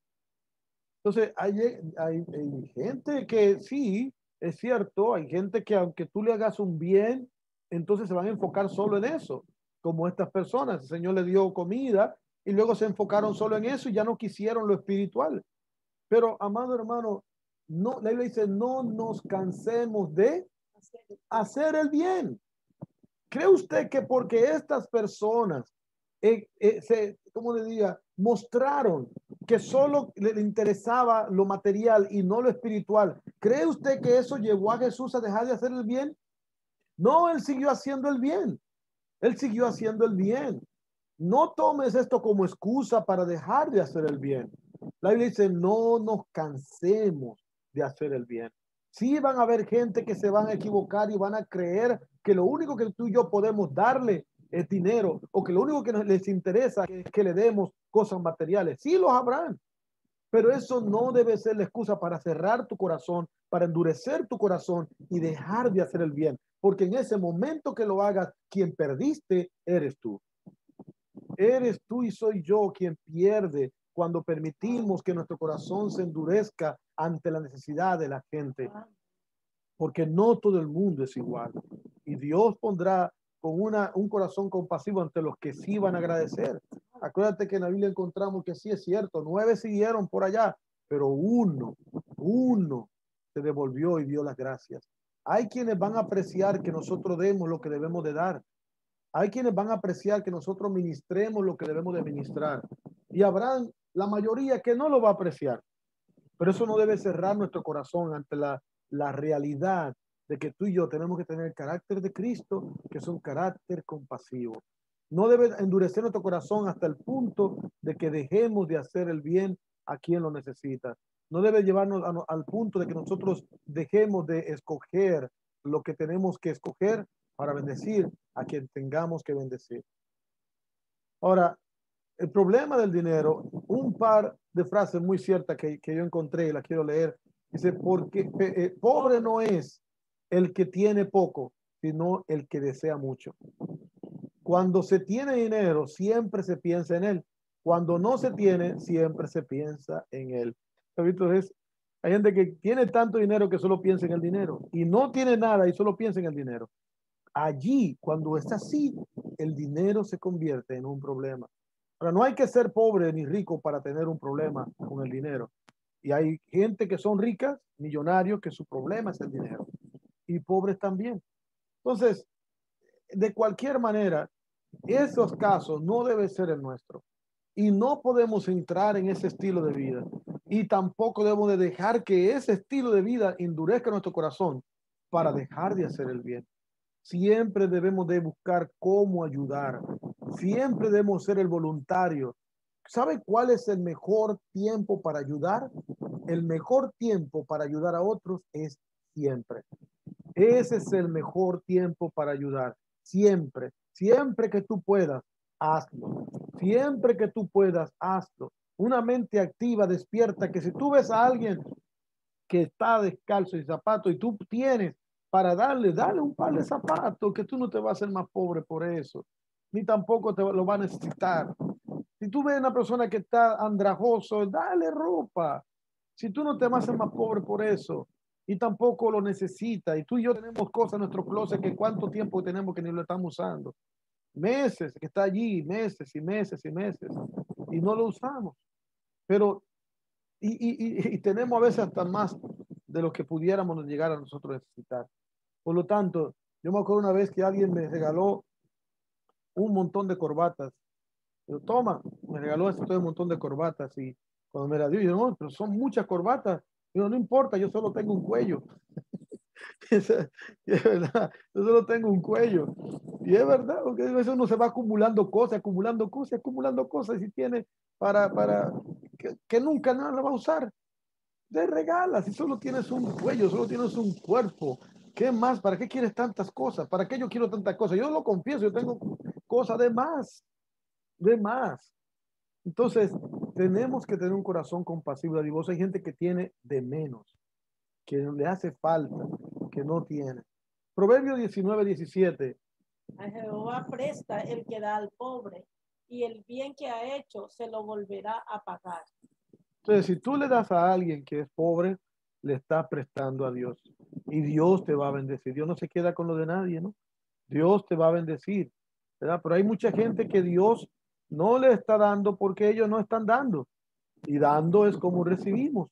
Entonces, hay gente que sí, es cierto, hay gente que aunque tú le hagas un bien, entonces se van a enfocar solo en eso, como estas personas. El Señor le dio comida y luego se enfocaron solo en eso y ya no quisieron lo espiritual. Pero, amado hermano, no, la Biblia dice, no nos cansemos de hacer el bien. ¿Cree usted que porque estas personas como le diga, mostraron que solo le interesaba lo material y no lo espiritual? ¿Cree usted que eso llevó a Jesús a dejar de hacer el bien? No, él siguió haciendo el bien. Él siguió haciendo el bien. No tomes esto como excusa para dejar de hacer el bien. La Biblia dice, no nos cansemos de hacer el bien. Sí van a haber gente que se van a equivocar y van a creer que lo único que tú y yo podemos darle es dinero, o que lo único que les interesa es que le demos cosas materiales. Sí los habrán, pero eso no debe ser la excusa para cerrar tu corazón, para endurecer tu corazón y dejar de hacer el bien. Porque en ese momento que lo hagas, quien perdiste eres tú. Eres tú y soy yo quien pierde cuando permitimos que nuestro corazón se endurezca ante la necesidad de la gente. Porque no todo el mundo es igual. Y Dios pondrá con un corazón compasivo ante los que sí van a agradecer. Acuérdate que en la Biblia encontramos que sí es cierto, 9 siguieron por allá, pero uno se devolvió y dio las gracias. Hay quienes van a apreciar que nosotros demos lo que debemos de dar. Hay quienes van a apreciar que nosotros ministremos lo que debemos de ministrar. Y habrán la mayoría que no lo va a apreciar. Pero eso no debe cerrar nuestro corazón ante la realidad de que tú y yo tenemos que tener el carácter de Cristo, que es un carácter compasivo. No debe endurecer nuestro corazón hasta el punto de que dejemos de hacer el bien a quien lo necesita. No debe llevarnos al punto de que nosotros dejemos de escoger lo que tenemos que escoger para bendecir a quien tengamos que bendecir. Ahora, el problema del dinero, un par de frases muy ciertas que yo encontré y las quiero leer. Dice, porque pobre no es el que tiene poco, sino el que desea mucho. Cuando se tiene dinero, siempre se piensa en él. Cuando no se tiene, siempre se piensa en él. Entonces, hay gente que tiene tanto dinero que solo piensa en el dinero y no tiene nada y solo piensa en el dinero. Allí, cuando es así, el dinero se convierte en un problema. Ahora, no hay que ser pobre ni rico para tener un problema con el dinero. Y hay gente que son ricas, millonarios, que su problema es el dinero. Y pobres también. Entonces, de cualquier manera, esos casos no deben ser el nuestro. Y no podemos entrar en ese estilo de vida. Y tampoco debemos de dejar que ese estilo de vida endurezca nuestro corazón para dejar de hacer el bien. Siempre debemos de buscar cómo ayudar. Siempre debemos ser el voluntario. ¿Sabe cuál es el mejor tiempo para ayudar? El mejor tiempo para ayudar a otros es siempre. Ese es el mejor tiempo para ayudar. Siempre, siempre que tú puedas, hazlo. Siempre que tú puedas, hazlo. Una mente activa, despierta, que si tú ves a alguien que está descalzo y zapato y tú tienes para dale un par de zapatos, que tú no te vas a hacer más pobre por eso, ni tampoco te lo va a necesitar. Si tú ves a una persona que está andrajoso, dale ropa. Si tú no te vas a hacer más pobre por eso, y tampoco lo necesita, y tú y yo tenemos cosas en nuestro closet que cuánto tiempo tenemos que ni lo estamos usando. Meses que está allí, meses y meses y meses, y no lo usamos. Pero y tenemos a veces hasta más de lo que pudiéramos llegar a nosotros necesitar. Por lo tanto, yo me acuerdo una vez que alguien me regaló un montón de corbatas. Yo, toma, me regaló todo un montón de corbatas y cuando me la dio, yo no, pero son muchas corbatas. Yo no importa, yo solo tengo un cuello. Es verdad, yo solo tengo un cuello. Y es verdad, porque a veces uno se va acumulando cosas, acumulando cosas, acumulando cosas y tiene para que nunca nada la va a usar. Te regalas si solo tienes un cuello, solo tienes un cuerpo. ¿Qué más? ¿Para qué quieres tantas cosas? ¿Para qué yo quiero tantas cosas? Yo lo confieso, yo tengo cosas de más, de más. Entonces, tenemos que tener un corazón compasivo, dadivoso. Hay gente que tiene de menos, que le hace falta, que no tiene. Proverbio 19:17 A Jehová presta el que da al pobre, y el bien que ha hecho se lo volverá a pagar. Entonces, si tú le das a alguien que es pobre, le estás prestando a Dios. Y Dios te va a bendecir. Dios no se queda con lo de nadie, ¿no? Dios te va a bendecir, ¿verdad? Pero hay mucha gente que Dios no le está dando porque ellos no están dando. Y dando es como recibimos.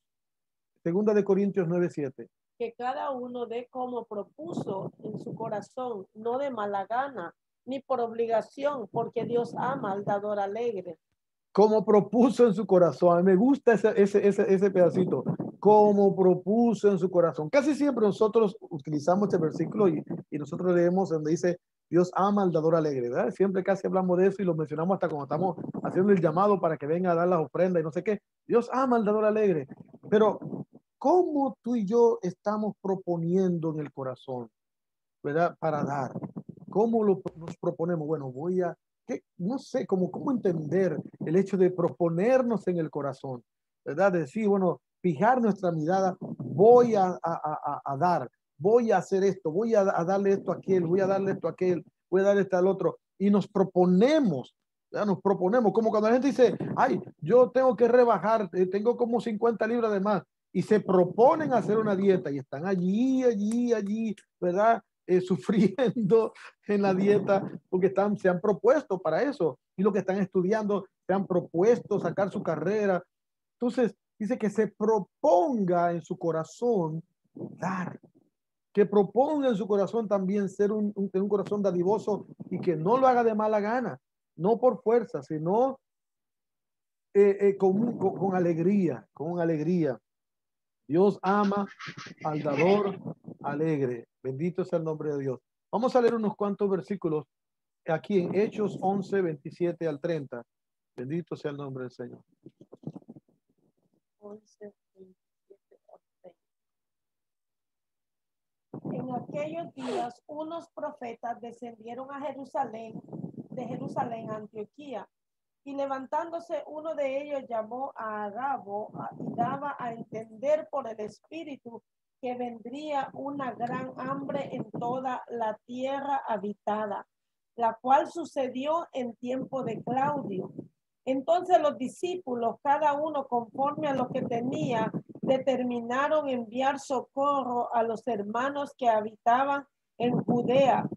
Segunda de Corintios 9:7. Que cada uno dé como propuso en su corazón, no de mala gana, ni por obligación, porque Dios ama al dador alegre. Como propuso en su corazón. A mí me gusta ese pedacito. Como propuso en su corazón. Casi siempre nosotros utilizamos este versículo y nosotros leemos donde dice Dios ama al dador alegre, ¿verdad? Siempre casi hablamos de eso y lo mencionamos hasta cuando estamos haciendo el llamado para que venga a dar las ofrendas y no sé qué. Dios ama al dador alegre. Pero, ¿cómo tú y yo estamos proponiendo en el corazón, ¿verdad? Para dar. ¿Cómo nos proponemos? Bueno, no sé, cómo entender el hecho de proponernos en el corazón, ¿verdad? De decir, bueno, fijar nuestra mirada, voy a dar, voy a hacer esto, voy a darle esto a aquel, voy a darle esto a aquel, voy a darle esto al otro. Y nos proponemos, ¿verdad? Nos proponemos, como cuando la gente dice, ay, yo tengo que rebajar, tengo como 50 libras de más, y se proponen hacer una dieta y están allí, ¿verdad? Sufriendo en la dieta porque se han propuesto para eso y lo que están estudiando se han propuesto sacar su carrera. Entonces dice que se proponga en su corazón dar, que proponga en su corazón también ser un corazón dadivoso y que no lo haga de mala gana, no por fuerza, sino con alegría, con alegría. Dios ama al dador alegre. Bendito sea el nombre de Dios. Vamos a leer unos cuantos versículos aquí en Hechos 11, 27 al 30. Bendito sea el nombre del Señor. 11, 27 al 30. En aquellos días, unos profetas descendieron a Jerusalén, de Jerusalén a Antioquía, y levantándose uno de ellos llamó a Agabo y daba a entender por el Espíritu que vendría una gran hambre en toda la tierra habitada, la cual sucedió en tiempo de Claudio. Entonces los discípulos, cada uno conforme a lo que tenía, determinaron enviar socorro a los hermanos que habitaban en Judea,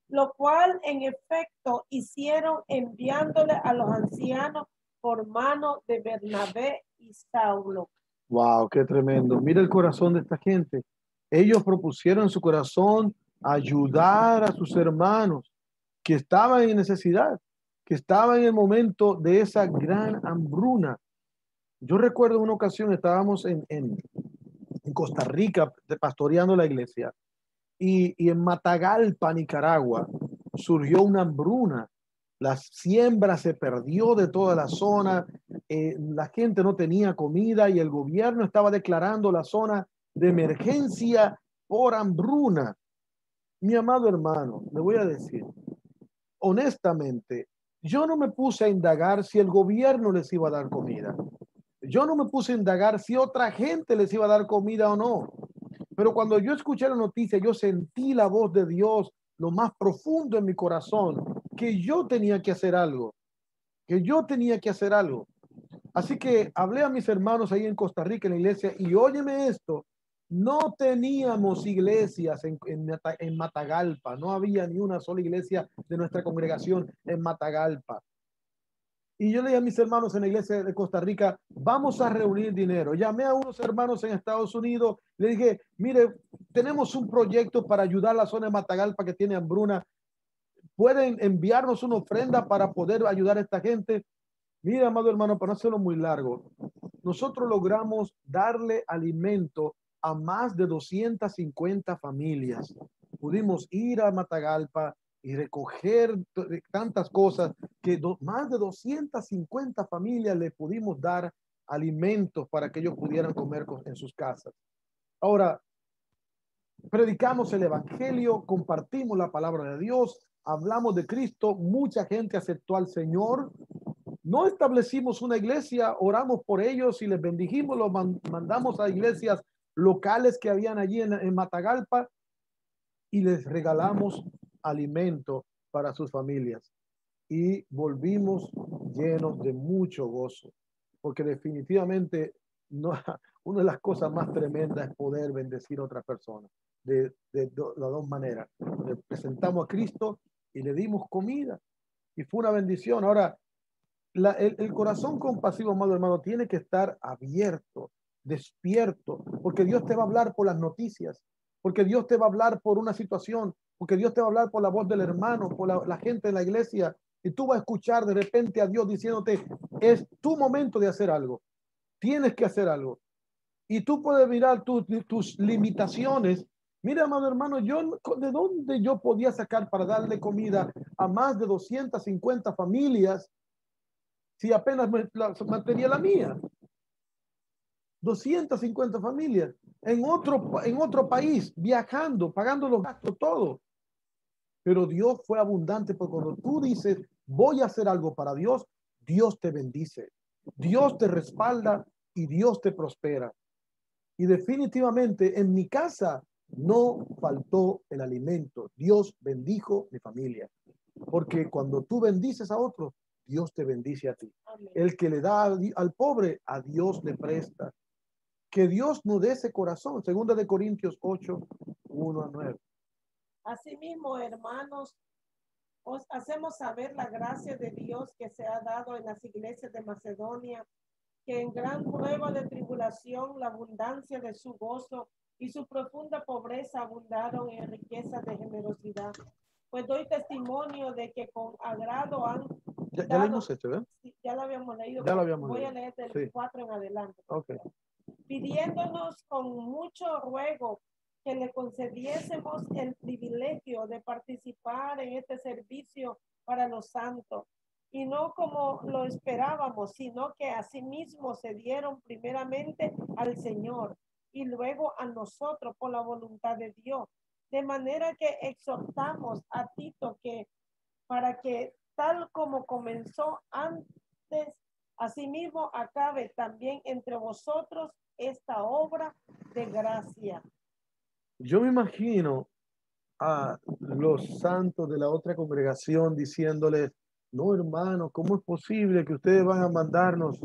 lo cual en efecto hicieron enviándole a los ancianos por mano de Bernabé y Saulo. Wow, qué tremendo. Mira el corazón de esta gente. Ellos propusieron en su corazón ayudar a sus hermanos que estaban en necesidad, que estaban en el momento de esa gran hambruna. Yo recuerdo una ocasión, estábamos en Costa Rica pastoreando la iglesia y en Matagalpa, Nicaragua, surgió una hambruna. La siembra se perdió de toda la zona, la gente no tenía comida y el gobierno estaba declarando la zona de emergencia por hambruna. Mi amado hermano, le voy a decir, honestamente, yo no me puse a indagar si el gobierno les iba a dar comida. Yo no me puse a indagar si otra gente les iba a dar comida o no. Pero cuando yo escuché la noticia, yo sentí la voz de Dios lo más profundo en mi corazón, que yo tenía que hacer algo, que yo tenía que hacer algo. Así que hablé a mis hermanos ahí en Costa Rica, en la iglesia, y óyeme esto, no teníamos iglesias en Matagalpa, no había ni una sola iglesia de nuestra congregación en Matagalpa. Y yo le dije a mis hermanos en la iglesia de Costa Rica, vamos a reunir dinero. Llamé a unos hermanos en Estados Unidos, le dije, mire, tenemos un proyecto para ayudar a la zona de Matagalpa que tiene hambruna. ¿Pueden enviarnos una ofrenda para poder ayudar a esta gente? Mira, amado hermano, para no hacerlo muy largo, nosotros logramos darle alimento a más de 250 familias. Pudimos ir a Matagalpa y recoger tantas cosas que más de 250 familias le pudimos dar alimentos para que ellos pudieran comer en sus casas. Ahora, predicamos el evangelio, compartimos la palabra de Dios, hablamos de Cristo, mucha gente aceptó al Señor. No establecimos una iglesia, oramos por ellos y les bendijimos, los mandamos a iglesias locales que habían allí en Matagalpa y les regalamos alimento para sus familias y volvimos llenos de mucho gozo, porque definitivamente no, una de las cosas más tremendas es poder bendecir a otra persona de las dos maneras. Le presentamos a Cristo y le dimos comida y fue una bendición. Ahora, el corazón compasivo, amado hermano, tiene que estar abierto, despierto, porque Dios te va a hablar por las noticias, porque Dios te va a hablar por una situación, porque Dios te va a hablar por la voz del hermano, por la gente en la iglesia, y tú vas a escuchar de repente a Dios diciéndote, es tu momento de hacer algo, tienes que hacer algo. Y tú puedes mirar tus limitaciones. Mira, amado hermano, ¿de dónde yo podía sacar para darle comida a más de 250 familias si apenas mantenía la mía? 250 familias en otro país, viajando, pagando los gastos, todo. Pero Dios fue abundante, porque cuando tú dices, voy a hacer algo para Dios, Dios te bendice, Dios te respalda y Dios te prospera. Y definitivamente en mi casa no faltó el alimento. Dios bendijo mi familia. Porque cuando tú bendices a otros, Dios te bendice a ti. Amén. El que le da al pobre, a Dios le presta. Que Dios nos dé ese corazón. Segunda de Corintios 8, 1-9. Asimismo, hermanos, os hacemos saber la gracia de Dios que se ha dado en las iglesias de Macedonia, que en gran prueba de tribulación la abundancia de su gozo y su profunda pobreza abundaron en riquezas de generosidad. Pues doy testimonio de que con agrado han ya leímos esto, ¿verdad? Sí, ya lo habíamos leído. Ya lo habíamos voy leído. A leer del 4 en adelante. Okay. Pidiéndonos con mucho ruego que le concediésemos el privilegio de participar en este servicio para los santos, y no como lo esperábamos, sino que asimismo se dieron primeramente al Señor y luego a nosotros por la voluntad de Dios. De manera que exhortamos a Tito que para que tal como comenzó antes, asimismo acabe también entre vosotros esta obra de gracia. Yo me imagino a los santos de la otra congregación diciéndoles, no, hermano, ¿cómo es posible que ustedes van a mandarnos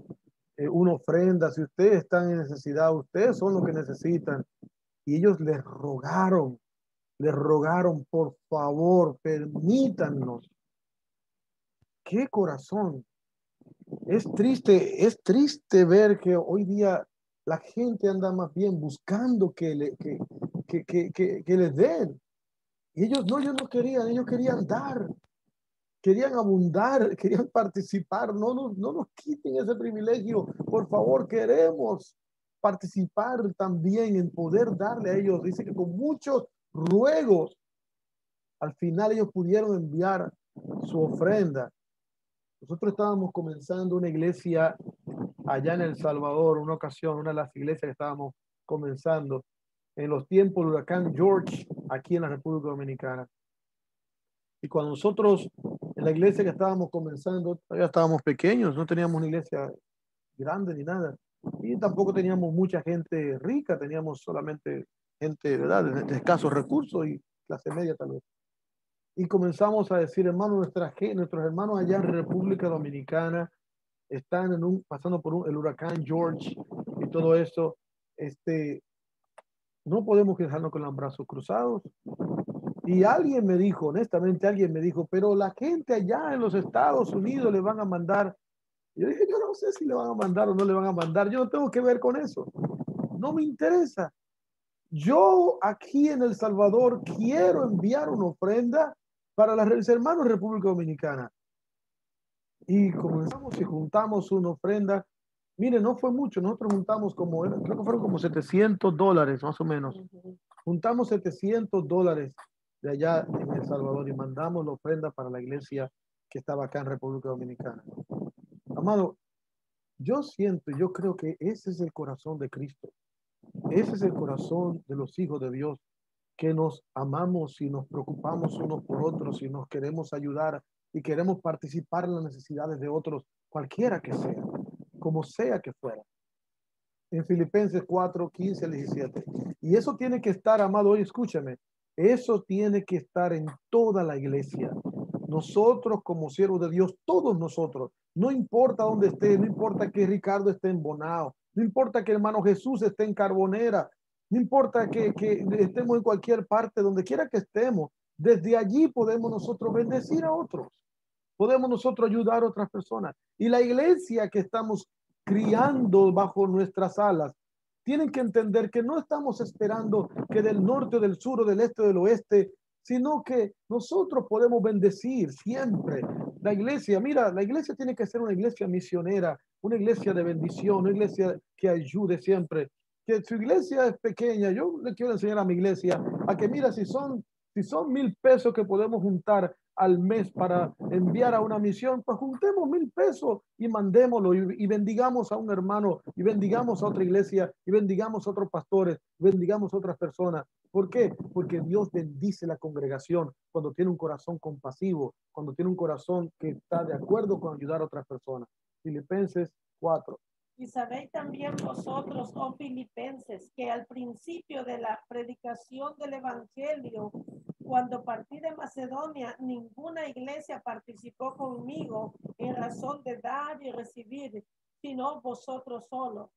una ofrenda? Si ustedes están en necesidad, ustedes son los que necesitan. Y ellos les rogaron, por favor, permítanos. ¡Qué corazón! Es triste ver que hoy día la gente anda más bien buscando que les den. Y ellos no querían, ellos querían dar, querían abundar, querían participar. No nos quiten ese privilegio, por favor, queremos participar también en poder darle a ellos. Dice que con muchos ruegos, al final ellos pudieron enviar su ofrenda. Nosotros estábamos comenzando una iglesia allá en El Salvador, una ocasión, una de las iglesias que estábamos comenzando en los tiempos del huracán George, aquí en la República Dominicana. Y cuando nosotros, en la iglesia que estábamos comenzando, todavía estábamos pequeños, no teníamos una iglesia grande ni nada. Y tampoco teníamos mucha gente rica, teníamos solamente gente, ¿verdad?, de escasos recursos y clase media tal vez. Y comenzamos a decir, hermanos, nuestros hermanos allá en República Dominicana están pasando por el huracán George y todo eso. No podemos quedarnos con los brazos cruzados. Y alguien me dijo, honestamente, pero la gente allá en los Estados Unidos le van a mandar. Yo dije, yo no sé si le van a mandar o no le van a mandar. Yo no tengo que ver con eso. No me interesa. Yo aquí en El Salvador quiero enviar una ofrenda para los hermanos de República Dominicana. Y comenzamos y juntamos una ofrenda. Mire, no fue mucho. Nosotros juntamos creo que fueron como $700 más o menos. Juntamos $700 de allá en El Salvador y mandamos la ofrenda para la iglesia que estaba acá en República Dominicana. Amado, yo creo que ese es el corazón de Cristo. Ese es el corazón de los hijos de Dios, que nos amamos y nos preocupamos unos por otros y nos queremos ayudar y queremos participar en las necesidades de otros, cualquiera que sea, como sea que fuera. En Filipenses 4, 15 al 17. Y eso tiene que estar, amado, hoy escúchame, eso tiene que estar en toda la iglesia. nosotros como siervos de Dios, todos nosotros, no importa dónde esté, no importa que Ricardo esté en Bonao, no importa que hermano Jesús esté en Carbonera, no importa que estemos en cualquier parte, donde quiera que estemos, desde allí podemos nosotros bendecir a otros, podemos nosotros ayudar a otras personas. Y la iglesia que estamos criando bajo nuestras alas, tienen que entender que no estamos esperando que del norte, del sur o del este o del oeste, sino que nosotros podemos bendecir siempre. La iglesia, mira, la iglesia tiene que ser una iglesia misionera, una iglesia de bendición, una iglesia que ayude siempre. Que su iglesia es pequeña, yo le quiero enseñar a mi iglesia a que mira, si son 1,000 pesos que podemos juntar al mes para enviar a una misión, pues juntemos 1,000 pesos y mandémoslo y bendigamos a un hermano y bendigamos a otra iglesia y bendigamos a otros pastores, bendigamos a otras personas. ¿Por qué? Porque Dios bendice la congregación cuando tiene un corazón compasivo, cuando tiene un corazón que está de acuerdo con ayudar a otras personas. Filipenses 4. Y sabéis también vosotros, oh filipenses, que al principio de la predicación del evangelio, cuando partí de Macedonia, ninguna iglesia participó conmigo en razón de dar y recibir, sino vosotros solos.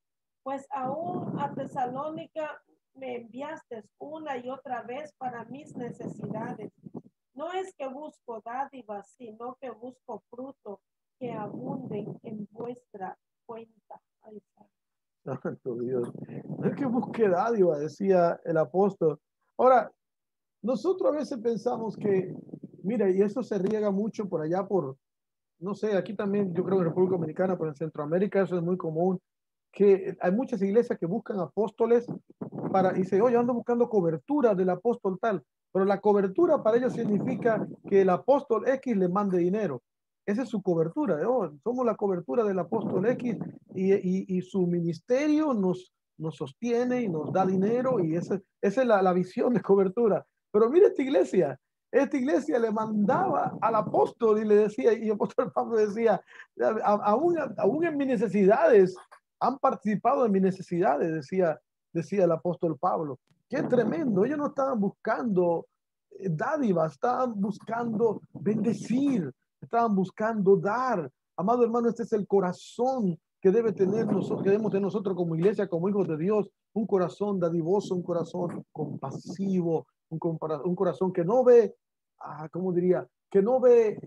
Pues aún a Tesalónica me enviasteis una y otra vez para mis necesidades. No es que busco dádivas, sino que busco fruto que abunden en vuestra cuenta. Santo Dios. No es que busque dádiva, decía el apóstol. Ahora, nosotros a veces pensamos que, mira, y eso se riega mucho por allá por, no sé, aquí también, yo creo en República Dominicana, pero en Centroamérica eso es muy común, que hay muchas iglesias que buscan apóstoles para, y dice, oye, ando buscando cobertura del apóstol tal, pero la cobertura para ellos significa que el apóstol X le mande dinero. Esa es su cobertura. Oh, somos la cobertura del apóstol X y su ministerio nos sostiene y nos da dinero y esa es la visión de cobertura. Pero mira esta iglesia le mandaba al apóstol y le decía, y el apóstol Pablo decía, aún en mis necesidades, han participado en mis necesidades, decía el apóstol Pablo. Qué tremendo, ellos no estaban buscando dádivas, estaban buscando bendecir, estaban buscando dar. Amado hermano, este es el corazón que debe tener nosotros, que debemos tener nosotros como iglesia, como hijos de Dios, un corazón dadivoso, un corazón compasivo, un corazón que no ve, ¿cómo diría? Que no ve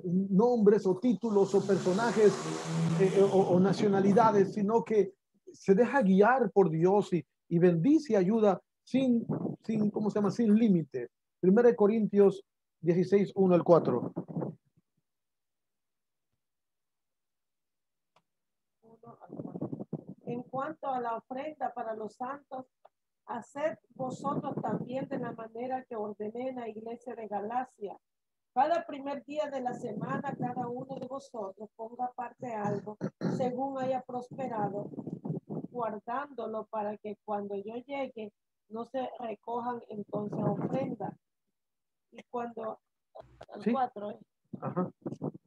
nombres o títulos o personajes o nacionalidades, sino que se deja guiar por Dios y bendice y ayuda sin ¿cómo se llama? Sin límite. 1 Corintios 16, 1 al 4. En cuanto a la ofrenda para los santos, haced vosotros también de la manera que ordené en la iglesia de Galacia. Cada primer día de la semana, cada uno de vosotros ponga aparte algo, según haya prosperado, guardándolo para que cuando yo llegue, no se recojan entonces ofrendas. Y cuando, ¿Sí? 4, Ajá.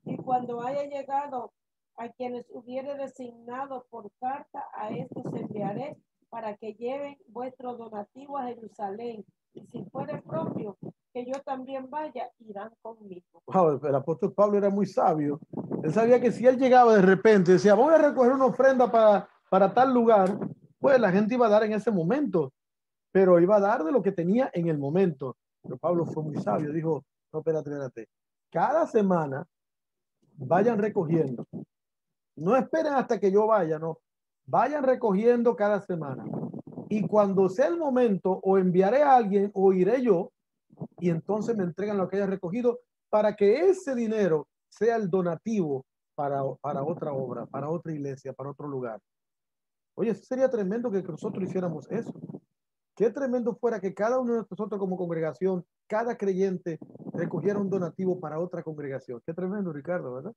y cuando haya llegado a quienes hubiere designado por carta, a estos enviaré para que lleven vuestro donativo a Jerusalén. Y si fuere propio, que yo también vaya, irán conmigo. Wow, el apóstol Pablo era muy sabio. Él sabía que si él llegaba de repente, decía, voy a recoger una ofrenda para tal lugar, pues la gente iba a dar en ese momento, pero iba a dar de lo que tenía en el momento. Pero Pablo fue muy sabio, dijo, no, espérate. Cada semana vayan recogiendo. No esperen hasta que yo vaya, no. Vayan recogiendo cada semana. Y cuando sea el momento, o enviaré a alguien o iré yo, y entonces me entregan lo que haya recogido para que ese dinero sea el donativo para otra obra, para otra iglesia, para otro lugar. Oye, eso sería tremendo que nosotros hiciéramos eso. Qué tremendo fuera que cada uno de nosotros como congregación, cada creyente recogiera un donativo para otra congregación. Qué tremendo, Ricardo, ¿verdad?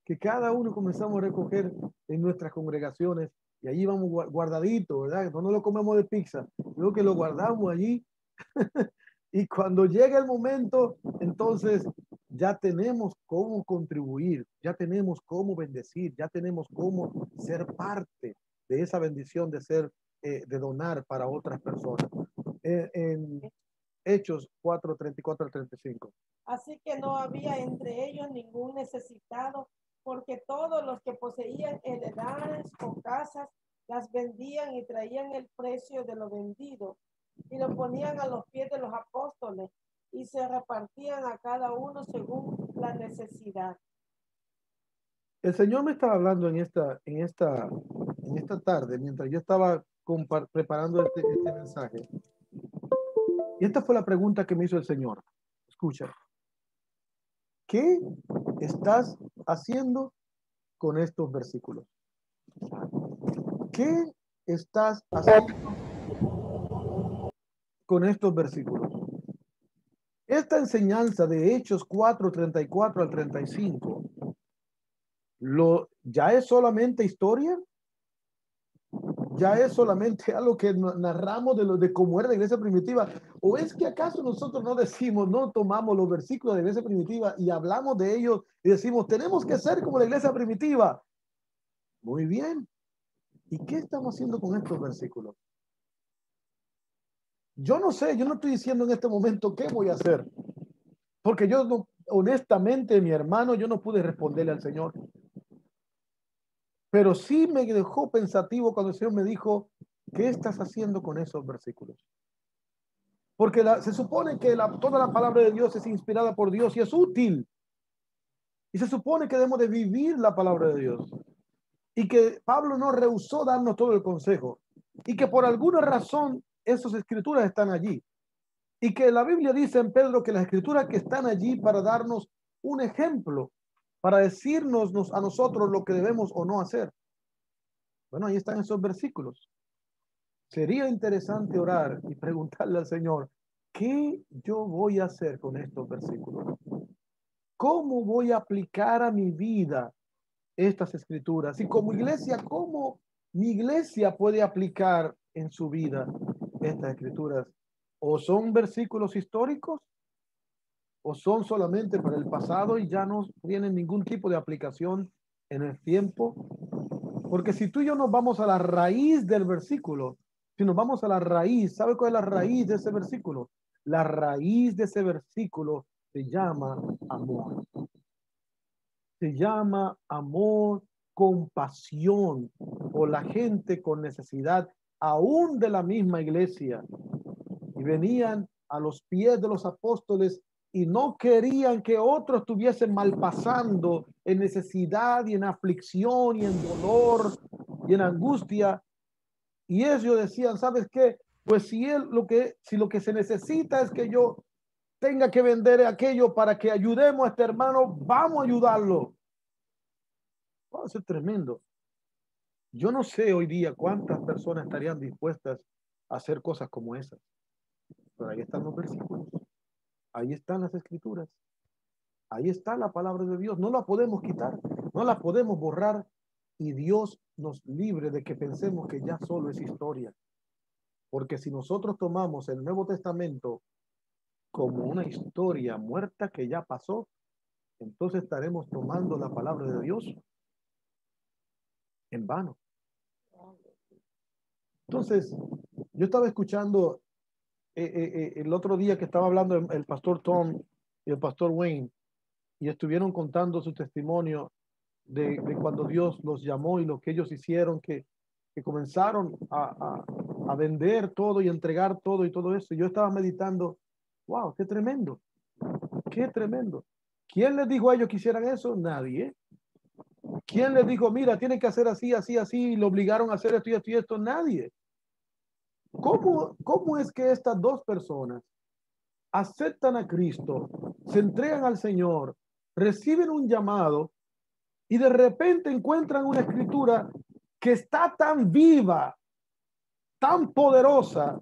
Que cada uno comenzamos a recoger en nuestras congregaciones y allí vamos guardaditos, ¿verdad? No nos lo comemos de pizza, sino que lo guardamos allí y cuando llega el momento, entonces ya tenemos cómo contribuir, ya tenemos cómo bendecir, ya tenemos cómo ser parte de esa bendición de ser, de donar para otras personas. En Hechos 4, 34 al 35. Así que no había entre ellos ningún necesitado, porque todos los que poseían heredades o casas las vendían y traían el precio de lo vendido y lo ponían a los pies de los apóstoles y se repartían a cada uno según la necesidad. El Señor me estaba hablando en esta tarde, mientras yo estaba preparando este mensaje. Y esta fue la pregunta que me hizo el Señor. Escucha. ¿Qué estás haciendo con estos versículos? ¿Qué estás haciendo con estos versículos? Esta enseñanza de Hechos 4:34 al 35, ¿ya es solamente historia? ¿Ya es solamente algo que narramos de cómo era la iglesia primitiva? ¿O es que acaso nosotros no tomamos los versículos de la iglesia primitiva y hablamos de ellos y decimos, tenemos que ser como la iglesia primitiva? Muy bien. ¿Y qué estamos haciendo con estos versículos? Yo no sé, yo no estoy diciendo en este momento qué voy a hacer. Porque yo no, honestamente, mi hermano, yo no pude responderle al Señor. Pero sí me dejó pensativo cuando el Señor me dijo, ¿qué estás haciendo con esos versículos? Porque se supone que toda la palabra de Dios es inspirada por Dios y es útil. Y se supone que debemos de vivir la palabra de Dios. Y que Pablo no rehusó darnos todo el consejo. Y que por alguna razón esas escrituras están allí. Y que la Biblia dice en Pedro que las escrituras que están allí para darnos un ejemplo, para decirnos a nosotros lo que debemos o no hacer. Bueno, ahí están esos versículos. Sería interesante orar y preguntarle al Señor, ¿qué yo voy a hacer con estos versículos? ¿Cómo voy a aplicar a mi vida estas escrituras? Y como iglesia, ¿cómo mi iglesia puede aplicar en su vida estas escrituras? ¿O son versículos históricos? ¿O son solamente para el pasado y ya no tienen ningún tipo de aplicación en el tiempo? Porque si tú y yo nos vamos a la raíz del versículo, si nos vamos a la raíz, ¿sabe cuál es la raíz de ese versículo? La raíz de ese versículo se llama amor. Se llama amor, compasión por la gente con necesidad, aún de la misma iglesia. Y venían a los pies de los apóstoles y no querían que otros estuviesen malpasando en necesidad y en aflicción y en dolor y en angustia. Y ellos decían, ¿sabes qué? Pues si lo que se necesita es que yo tenga que vender aquello para que ayudemos a este hermano, vamos a ayudarlo. Wow, eso es tremendo. Yo no sé hoy día cuántas personas estarían dispuestas a hacer cosas como esas. Pero ahí están los versículos. Ahí están las escrituras. Ahí está la palabra de Dios. No la podemos quitar, no la podemos borrar. Y Dios nos libre de que pensemos que ya solo es historia. Porque si nosotros tomamos el Nuevo Testamento como una historia muerta que ya pasó, entonces estaremos tomando la palabra de Dios en vano. Entonces, yo estaba escuchando el otro día que estaba hablando el pastor Tom y el pastor Wayne, y estuvieron contando su testimonio de cuando Dios los llamó y lo que ellos hicieron, que comenzaron a vender todo y entregar todo y todo eso. Y yo estaba meditando, wow, qué tremendo, qué tremendo. ¿Quién les dijo a ellos que hicieran eso? Nadie. ¿Quién les dijo, mira, tienen que hacer así, así, así, y lo obligaron a hacer esto y esto y esto? Nadie. ¿Cómo es que estas dos personas aceptan a Cristo, se entregan al Señor, reciben un llamado y de repente encuentran una escritura que está tan viva, tan poderosa,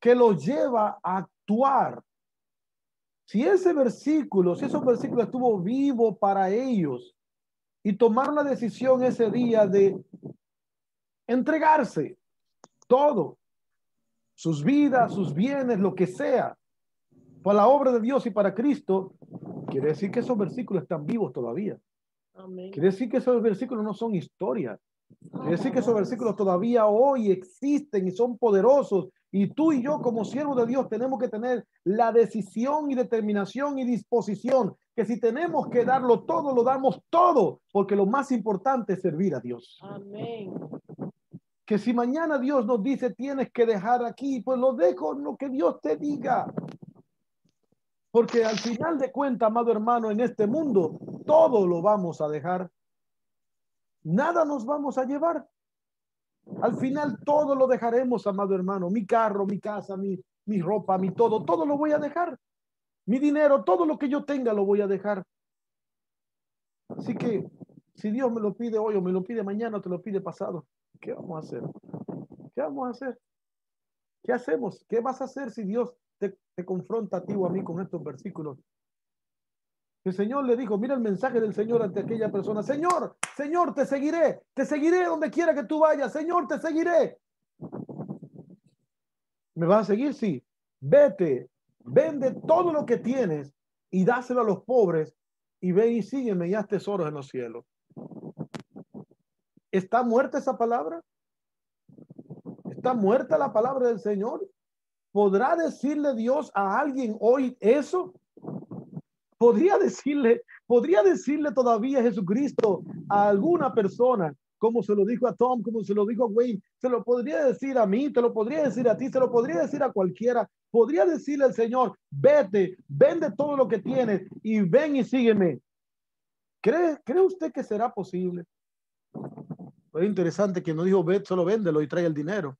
que los lleva a actuar? Si esos versículos estuvo vivo para ellos y tomaron la decisión ese día de entregarse todo, sus vidas, sus bienes, lo que sea, para la obra de Dios y para Cristo, quiere decir que esos versículos están vivos todavía. Amén. Quiere decir que esos versículos no son historia. Quiere decir que esos versículos todavía hoy existen y son poderosos Y tú y yo como siervos de Dios tenemos que tener la decisión y determinación y disposición que si tenemos que darlo todo, lo damos todo, porque lo más importante es servir a Dios. Amén. Que si mañana Dios nos dice tienes que dejar aquí, pues lo dejo en lo que Dios te diga. Porque al final de cuentas, amado hermano, en este mundo, todo lo vamos a dejar. Nada nos vamos a llevar. Al final todo lo dejaremos, amado hermano. Mi carro, mi casa, mi ropa, mi todo lo voy a dejar. Mi dinero, todo lo que yo tenga lo voy a dejar. Así que si Dios me lo pide hoy o me lo pide mañana o te lo pide pasado, ¿qué vamos a hacer? ¿Qué vamos a hacer? ¿Qué hacemos? ¿Qué vas a hacer si Dios te confronta a ti o a mí con estos versículos? El Señor le dijo, mira el mensaje del Señor ante aquella persona. Señor, Señor, te seguiré donde quiera que tú vayas. Señor, te seguiré. ¿Me vas a seguir? Sí. Vete, vende todo lo que tienes y dáselo a los pobres y ven y sígueme y haz tesoros en los cielos. ¿Está muerta esa palabra? ¿Está muerta la palabra del Señor? ¿Podrá decirle Dios a alguien hoy eso? ¿Podría decirle todavía Jesucristo a alguna persona, como se lo dijo a Tom, como se lo dijo a Wayne? Se lo podría decir a mí, te lo podría decir a ti, se lo podría decir a cualquiera. Podría decirle al Señor, vete, vende todo lo que tienes y ven y sígueme. ¿Cree usted que será posible? Es interesante que no dijo, vete, solo véndelo y trae el dinero.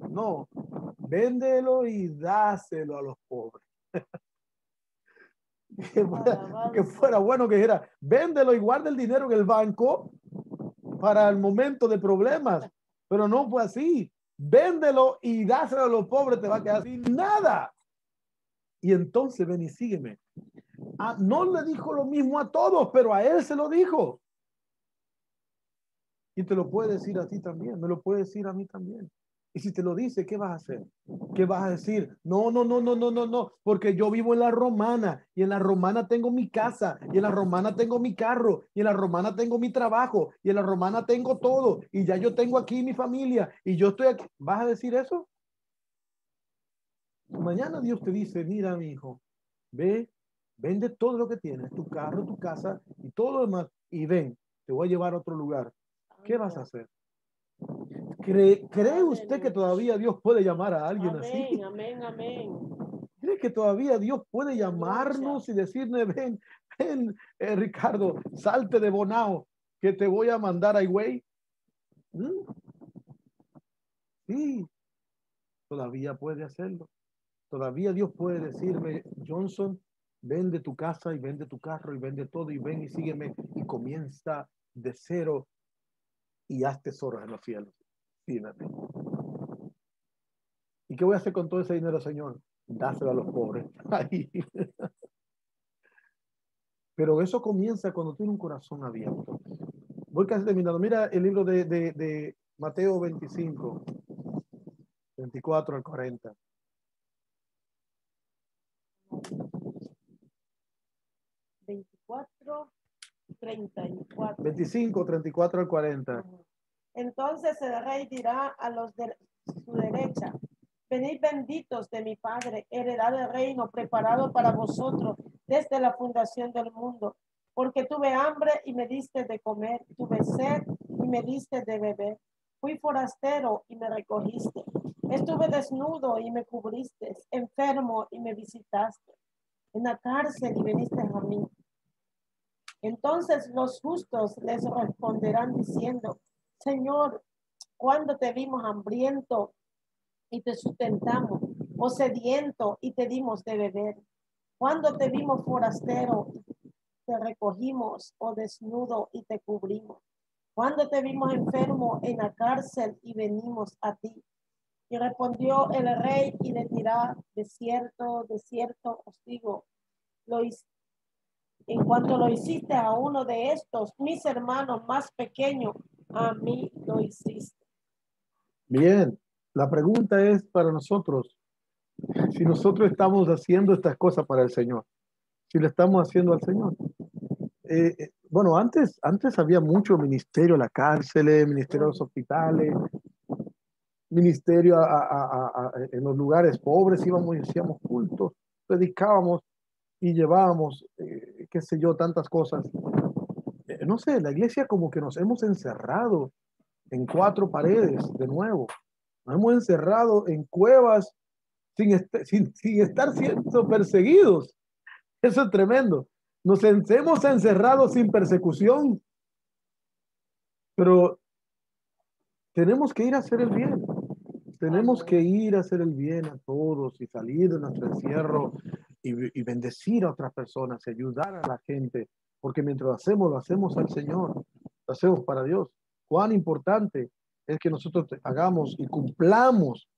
No, véndelo y dáselo a los pobres. que fuera bueno que dijera, véndelo y guarda el dinero en el banco para el momento de problemas, pero no fue así. Véndelo y dáselo a los pobres, te va a quedar sin nada. Y entonces ven y sígueme. No le dijo lo mismo a todos, pero a él se lo dijo. Y te lo puede decir a ti también, me lo puede decir a mí también. Y si te lo dice, ¿qué vas a hacer? ¿Qué vas a decir? No, porque yo vivo en la Romana y en la Romana tengo mi casa y en la Romana tengo mi carro y en la Romana tengo mi trabajo y en la Romana tengo todo y ya yo tengo aquí mi familia y yo estoy aquí. ¿Vas a decir eso? Mañana Dios te dice, mira mi hijo, ve, vende todo lo que tienes, tu carro, tu casa y todo lo demás y ven, te voy a llevar a otro lugar. ¿Qué vas a hacer? ¿Cree usted que todavía Dios puede llamar a alguien así? Amén. ¿Cree que todavía Dios puede llamarnos y decirle, ven, Ricardo, salte de Bonao, que te voy a mandar a Higüey? Sí, todavía puede hacerlo. Todavía Dios puede decirme, Johnson, vende tu casa y vende tu carro y vende todo y ven y sígueme y comienza de cero y haz tesoros en los cielos. Fíjate. ¿Y qué voy a hacer con todo ese dinero, Señor? Dáselo a los pobres. Ay. Pero eso comienza cuando tiene un corazón abierto. Voy casi terminando. Mira el libro de Mateo 25, 24 al 40. 24, 34. 25, 34 al 40. Entonces el rey dirá a los de su derecha, venid benditos de mi Padre, heredad del reino preparado para vosotros desde la fundación del mundo. Porque tuve hambre y me diste de comer, tuve sed y me diste de beber. Fui forastero y me recogiste. Estuve desnudo y me cubriste, enfermo y me visitaste, en la cárcel y viniste a mí. Entonces los justos les responderán diciendo, Señor, ¿cuándo te vimos hambriento y te sustentamos, o sediento y te dimos de beber? ¿Cuándo te vimos forastero y te recogimos, o desnudo y te cubrimos? ¿Cuándo te vimos enfermo en la cárcel y venimos a ti? Y respondió el rey y le dirá, de cierto os digo, en cuanto lo hiciste a uno de estos, mis hermanos más pequeños, a mí lo hiciste. Bien, la pregunta es para nosotros, si nosotros estamos haciendo estas cosas para el Señor, si le estamos haciendo al Señor. Bueno, antes había mucho ministerio en la cárcel, ministerio en los hospitales, ministerio en los lugares pobres, íbamos y hacíamos cultos, predicábamos y llevábamos, qué sé yo, tantas cosas. No sé, la iglesia como que nos hemos encerrado en cuatro paredes de nuevo. Nos hemos encerrado en cuevas sin estar siendo perseguidos. Eso es tremendo. Nos hemos encerrado sin persecución, pero tenemos que ir a hacer el bien. Tenemos que ir a hacer el bien a todos y salir de nuestro encierro y bendecir a otras personas y ayudar a la gente, porque mientras lo hacemos al Señor, lo hacemos para Dios. Cuán importante es que nosotros hagamos y cumplamos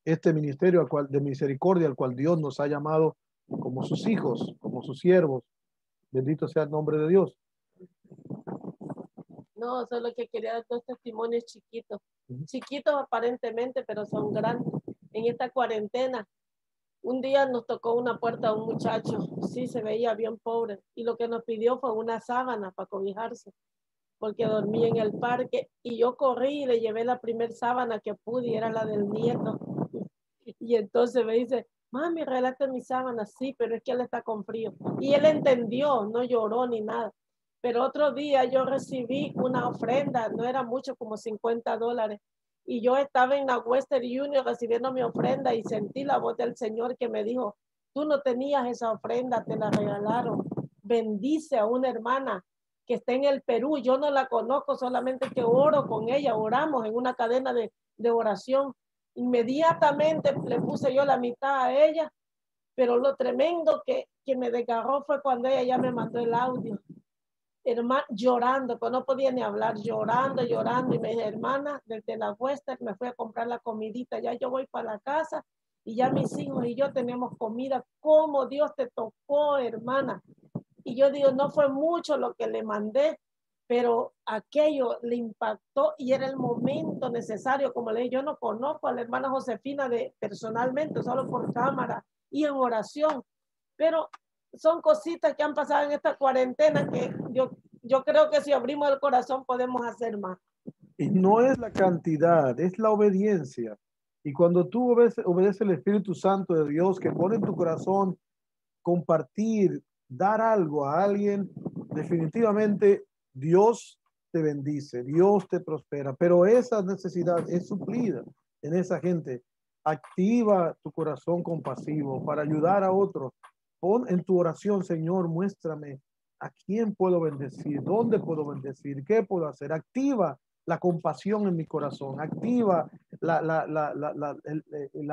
este ministerio de misericordia al cual Dios nos ha llamado como sus hijos, como sus siervos. Bendito sea el nombre de Dios. No, solo que quería dar dos testimonios chiquitos. Chiquitos aparentemente, pero son grandes. En esta cuarentena, un día nos tocó una puerta a un muchacho. Sí, se veía bien pobre. Y lo que nos pidió fue una sábana para cobijarse, porque dormía en el parque. Y yo corrí y le llevé la primer sábana que pude, y era la del nieto. Y entonces me dice, mami, regálate mi sábana. Sí, pero es que él está con frío. Y él entendió, no lloró ni nada. Pero otro día yo recibí una ofrenda, no era mucho, como $50. Y yo estaba en la Western Union recibiendo mi ofrenda y sentí la voz del Señor que me dijo, tú no tenías esa ofrenda, te la regalaron. Bendice a una hermana que está en el Perú. Yo no la conozco, solamente que oro con ella, oramos en una cadena de oración. Inmediatamente le puse yo la mitad a ella, pero lo tremendo que me desgarró fue cuando ella ya me mandó el audio. Hermana, llorando, que no podía ni hablar, llorando, y me dice, hermana, desde la Western me fui a comprar la comidita, ya yo voy para la casa y ya mis hijos y yo tenemos comida. ¿Cómo Dios te tocó, hermana? Y yo digo, no fue mucho lo que le mandé, pero aquello le impactó y era el momento necesario. Como le dije, yo no conozco a la hermana Josefina personalmente, solo por cámara y en oración, pero son cositas que han pasado en esta cuarentena que yo creo que si abrimos el corazón podemos hacer más. Y no es la cantidad, es la obediencia. Y cuando tú obedeces el Espíritu Santo de Dios que pone en tu corazón compartir, dar algo a alguien, definitivamente Dios te bendice, Dios te prospera, pero esa necesidad es suplida en esa gente. Activa tu corazón compasivo para ayudar a otros. Pon en tu oración, Señor, muéstrame a quién puedo bendecir, dónde puedo bendecir, qué puedo hacer. Activa la compasión en mi corazón, activa la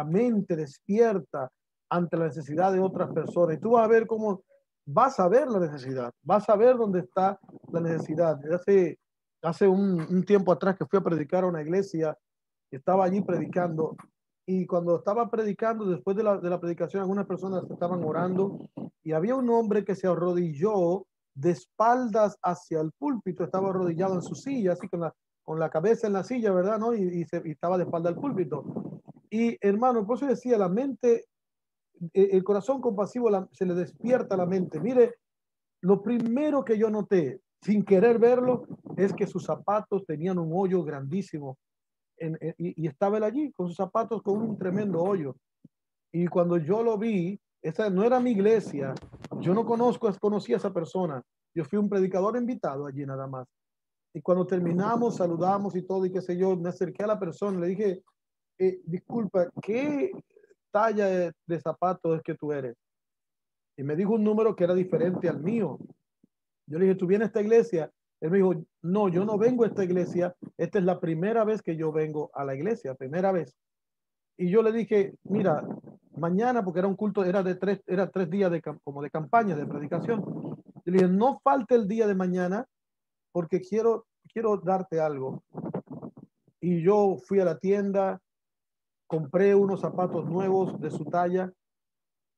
mente despierta ante la necesidad de otras personas. Y tú vas a ver cómo vas a ver la necesidad, vas a ver dónde está la necesidad. Hace un tiempo atrás que fui a predicar a una iglesia, estaba allí predicando, y cuando estaba predicando, después de la predicación, algunas personas estaban orando y había un hombre que se arrodilló de espaldas hacia el púlpito, estaba arrodillado en su silla, así con la cabeza en la silla, ¿verdad? ¿No? Y estaba de espalda al púlpito. Y hermano, por eso decía, la mente, el corazón compasivo se le despierta la mente. Mire, lo primero que yo noté, sin querer verlo, es que sus zapatos tenían un hoyo grandísimo y estaba él allí con sus zapatos con un tremendo hoyo. Y cuando yo lo vi, esa no era mi iglesia, yo no conocí a esa persona, yo fui un predicador invitado allí nada más. Y cuando terminamos, saludamos y todo, y qué sé yo, me acerqué a la persona, le dije, disculpa, ¿qué talla de zapatos es que tú eres? Y me dijo un número que era diferente al mío. Yo le dije, ¿tú vienes a esta iglesia? Él me dijo, no, yo no vengo a esta iglesia. Esta es la primera vez que yo vengo a la iglesia, primera vez. Y yo le dije, mira, mañana, porque era un culto, era 3 días como de campaña, de predicación. Y le dije, no falte el día de mañana porque quiero darte algo. Y yo fui a la tienda, compré unos zapatos nuevos de su talla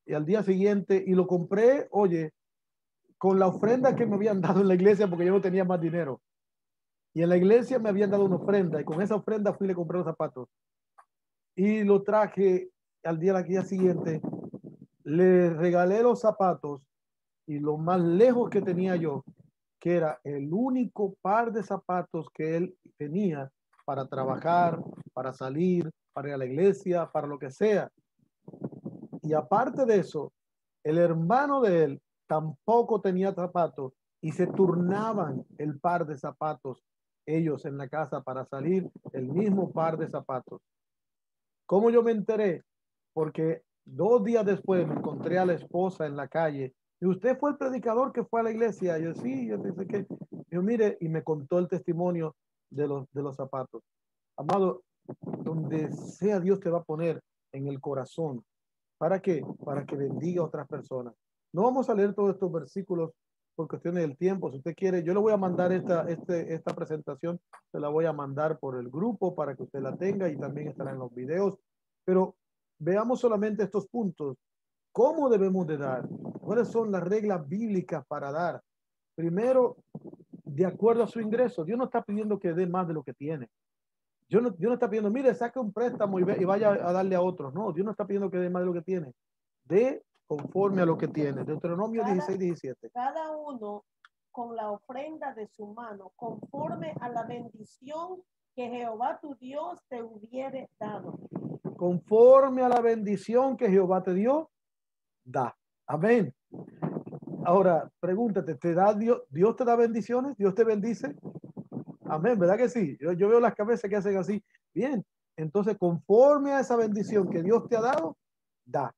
y al día siguiente, y lo compré, oye, con la ofrenda que me habían dado en la iglesia porque yo no tenía más dinero. Y en la iglesia me habían dado una ofrenda y con esa ofrenda fui y le compré los zapatos. Y lo traje al día siguiente, le regalé los zapatos y lo más lejos que tenía yo, que era el único par de zapatos que él tenía para trabajar, para salir, para ir a la iglesia, para lo que sea. Y aparte de eso, el hermano de él tampoco tenía zapatos y se turnaban el par de zapatos ellos en la casa para salir el mismo par de zapatos. ¿Cómo yo me enteré? Porque 2 días después me encontré a la esposa en la calle. ¿Y usted fue el predicador que fue a la iglesia? Yo sí, yo pensé que. Yo mire, y me contó el testimonio de los zapatos. Amado, donde sea Dios te va a poner en el corazón. ¿Para qué? Para que bendiga a otras personas. No vamos a leer todos estos versículos por cuestiones del tiempo. Si usted quiere, yo le voy a mandar esta presentación, se la voy a mandar por el grupo para que usted la tenga y también estará en los videos. Pero veamos solamente estos puntos. ¿Cómo debemos de dar? ¿Cuáles son las reglas bíblicas para dar? Primero, de acuerdo a su ingreso. Dios no está pidiendo que dé más de lo que tiene. Dios no está pidiendo, mire, saque un préstamo y vaya a darle a otros. No, Dios no está pidiendo que dé más de lo que tiene. Dé conforme a lo que tiene. Deuteronomio 16:17. Cada uno con la ofrenda de su mano, conforme a la bendición que Jehová tu Dios te hubiere dado. Conforme a la bendición que Jehová te dio, da. Amén. Ahora, pregúntate, ¿te da Dios te da bendiciones? ¿Dios te bendice? Amén, ¿verdad que sí? Yo veo las cabezas que hacen así. Bien, entonces conforme a esa bendición que Dios te ha dado, da.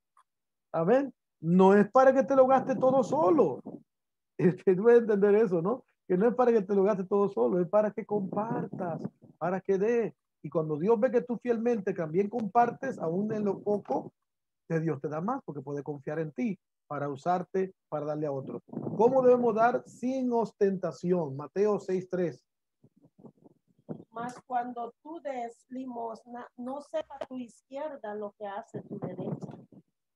Amén. No es para que te lo gaste todo solo. Tú debes entender eso, ¿no? Que no es para que te lo gastes todo solo, es para que compartas, para que dé. Y cuando Dios ve que tú fielmente también compartes, aún en lo poco, de Dios te da más, porque puede confiar en ti para usarte, para darle a otros. ¿Cómo debemos dar sin ostentación? Mateo 6:3. Mas cuando tú des limosna, no sepa tu izquierda lo que hace tu derecha.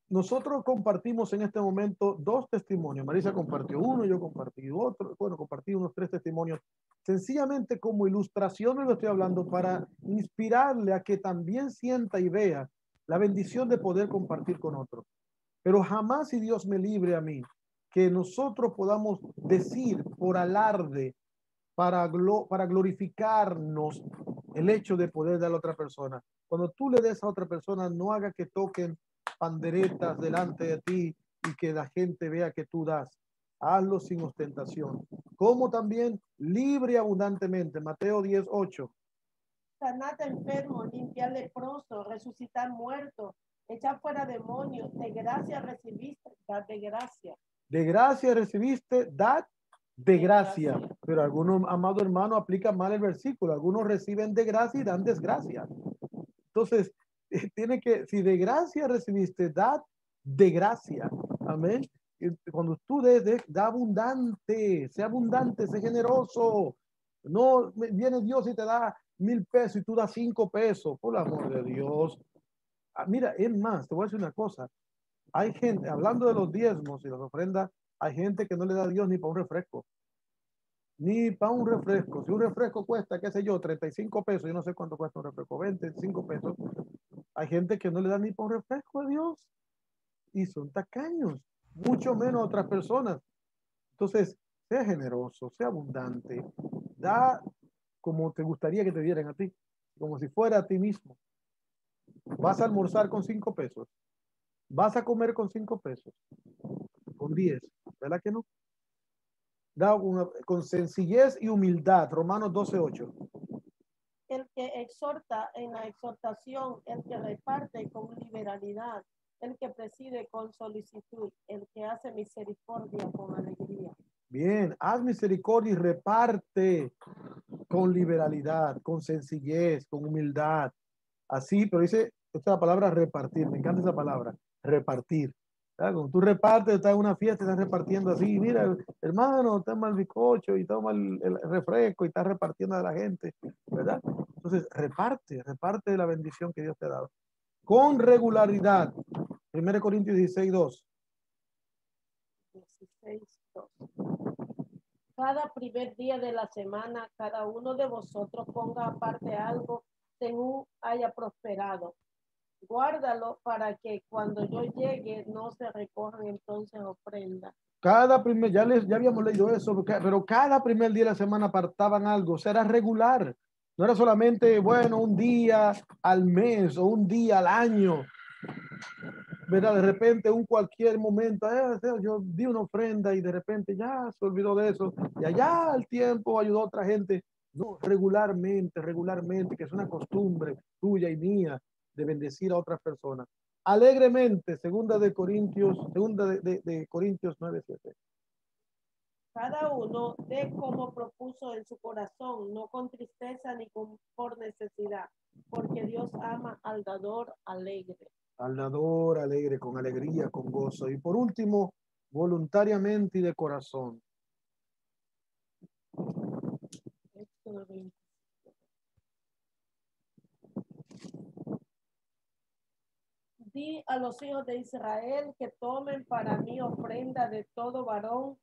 Nosotros compartimos en este momento 2 testimonios. Marisa compartió uno, yo compartí otro. Bueno, compartí unos 3 testimonios. Sencillamente como ilustración lo estoy hablando para inspirarle a que también sienta y vea la bendición de poder compartir con otros. Pero jamás, si Dios me libre a mí, que nosotros podamos decir por alarde, para glorificarnos el hecho de poder dar a otra persona. Cuando tú le des a otra persona, no haga que toquen panderetas delante de ti y que la gente vea que tú das. Hazlo sin ostentación. Como también libre abundantemente. Mateo 10:8. Sanad enfermo, limpiar leproso, resucitar muerto, echar fuera demonios, de gracia recibiste, dad de gracia. De gracia recibiste, dad de gracia. Pero algunos, amado hermano, aplican mal el versículo. Algunos reciben de gracia y dan desgracia. Entonces, tiene que, si de gracia recibiste, dad de gracia. Amén. Cuando tú da abundante, sé generoso. No viene Dios y te da 1,000 pesos y tú das 5 pesos, por el amor de Dios. Mira, es más, te voy a decir una cosa. Hay gente, hablando de los diezmos y las ofrendas, hay gente que no le da a Dios ni para un refresco. Ni para un refresco. Si un refresco cuesta, qué sé yo, 35 pesos, yo no sé cuánto cuesta un refresco, 25 pesos. Hay gente que no le da ni para un refresco a Dios y son tacaños, mucho menos a otras personas. Entonces, sea generoso, sea abundante, da como te gustaría que te dieran a ti, como si fuera a ti mismo. Vas a almorzar con 5 pesos, vas a comer con 5 pesos, con 10, ¿verdad que no? Da con sencillez y humildad. Romanos 12:8. El que exhorta en la exhortación, el que reparte con liberalidad, el que preside con solicitud, el que hace misericordia con alegría. Bien, haz misericordia y reparte con liberalidad, con sencillez, con humildad. Así, pero dice esta palabra repartir, me encanta esa palabra, repartir. Cuando tú repartes, estás en una fiesta, estás repartiendo así, mira, hermano, toma el bizcocho y toma el refresco y estás repartiendo a la gente, ¿verdad? Entonces, reparte de la bendición que Dios te ha dado. Con regularidad. 1 Corintios 16:2. 16:2. Cada primer día de la semana, cada uno de vosotros ponga aparte algo según haya prosperado. Guárdalo para que cuando yo llegue no se recojan entonces ofrendas. Ya habíamos leído eso, pero cada primer día de la semana apartaban algo, será regular. No era solamente, bueno, un día al mes o un día al año, ¿verdad? De repente, un cualquier momento, yo di una ofrenda y de repente ya se olvidó de eso. Y allá al tiempo ayudó a otra gente. No, regularmente, que es una costumbre tuya y mía de bendecir a otras personas. Alegremente, segunda de Corintios 9:7. Cada uno dé como propuso en su corazón, no con tristeza ni por necesidad, porque Dios ama al dador alegre. Al dador alegre, con alegría, con gozo. Y por último, voluntariamente y de corazón. Di a los hijos de Israel que tomen para mí ofrenda de todo varón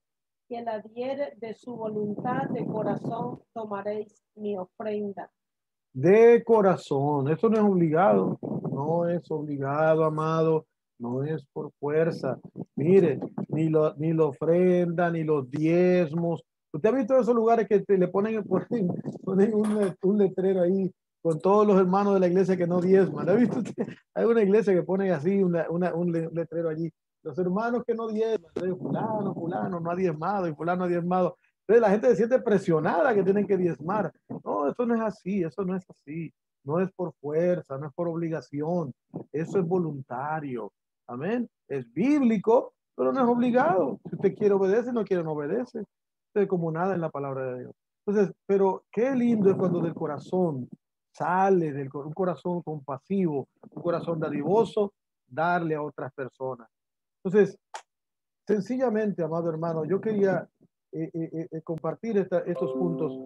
que la diere de su voluntad de corazón, tomaréis mi ofrenda. De corazón, eso no es obligado, no es obligado, amado, no es por fuerza. Mire, ni la ofrenda, ni los diezmos. Usted ha visto esos lugares que le ponen un letrero ahí con todos los hermanos de la iglesia que no diezman. ¿Lo ha visto usted? Hay una iglesia que pone así un letrero allí. Los hermanos que no diezman, fulano no ha diezmado y fulano ha diezmado. Entonces la gente se siente presionada que tienen que diezmar. No, eso no es así, eso no es así. No es por fuerza, no es por obligación. Eso es voluntario. Amén. Es bíblico, pero no es obligado. Si usted quiere obedecer, no quiere, no obedece. Usted como nada en la palabra de Dios. Entonces, pero qué lindo es cuando del corazón sale, un corazón compasivo, un corazón dadivoso, darle a otras personas. Entonces, sencillamente, amado hermano, yo quería compartir estos puntos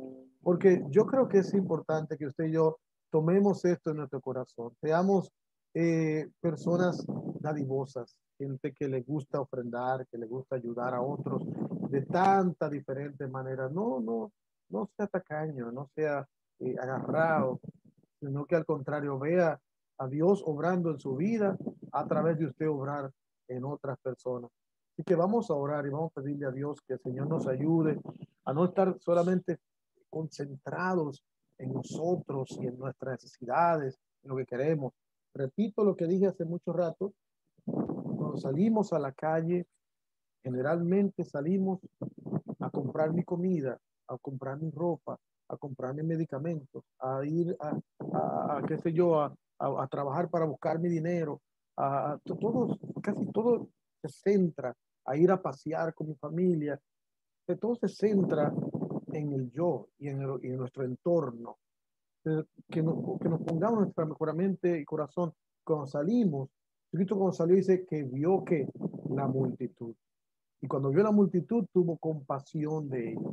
porque yo creo que es importante que usted y yo tomemos esto en nuestro corazón, seamos personas dadivosas, gente que le gusta ofrendar, que le gusta ayudar a otros de tantas diferentes maneras. No sea tacaño, no sea agarrado, sino que al contrario vea a Dios obrando en su vida a través de usted obrar en otras personas. Así que vamos a orar y vamos a pedirle a Dios que el Señor nos ayude a no estar solamente concentrados en nosotros y en nuestras necesidades, en lo que queremos. Repito lo que dije hace mucho rato, cuando salimos a la calle, generalmente salimos a comprar mi comida, a comprar mi ropa, a comprar mis medicamentos, a ir qué sé yo, a trabajar para buscar mi dinero, casi todo se centra a ir a pasear con mi familia, que todo se centra en el yo y en nuestro entorno. Que nos pongamos nuestra mejor mente y corazón. Cuando salimos, Cristo cuando salió dice que vio que la multitud. Y cuando vio la multitud tuvo compasión de ellos.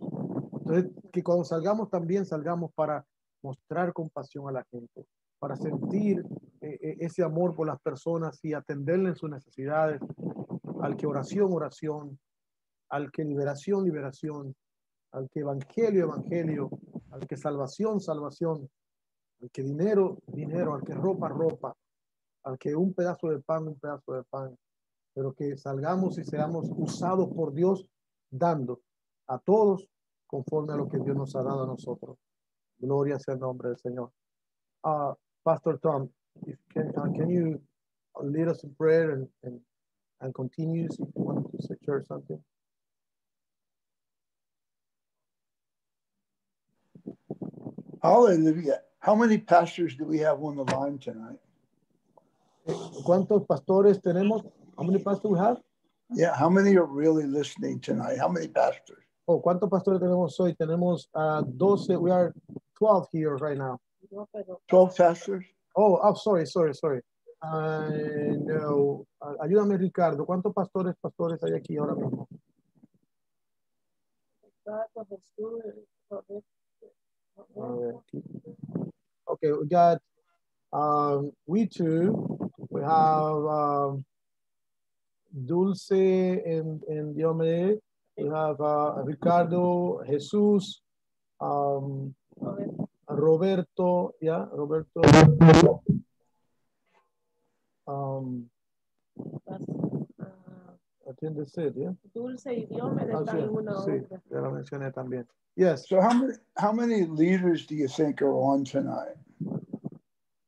Entonces, que cuando salgamos también salgamos para mostrar compasión a la gente, para sentir ese amor por las personas y atenderle en sus necesidades, al que oración, oración, al que liberación, liberación, al que evangelio, evangelio, al que salvación, salvación, al que dinero, dinero, al que ropa, ropa, al que un pedazo de pan, un pedazo de pan, pero que salgamos y seamos usados por Dios dando a todos conforme a lo que Dios nos ha dado a nosotros. Gloria sea el nombre del Señor. Pastor Tom, can you lead us in prayer and continue if you want to share something? Hallelujah. How many pastors do we have on the line tonight? ¿Cuántos pastores tenemos? How many pastors we have? Yeah, how many are really listening tonight? How many pastors? Oh, ¿cuántos pastores tenemos hoy? Tenemos 12. We are 12 here right now. 12 pastors? Oh, sorry. No. Ayúdame, Ricardo. ¿Cuántos pastores hay aquí ahora mismo? Okay, we got we two. We have Dulce and Diomede. We have Ricardo, Jesus, Roberto, yeah, Roberto. Attend the sit, yeah? Dulce y Diomedes Ah, están en una sí, obra. ya lo mencioné también. Yes. So how many leaders do you think are on tonight?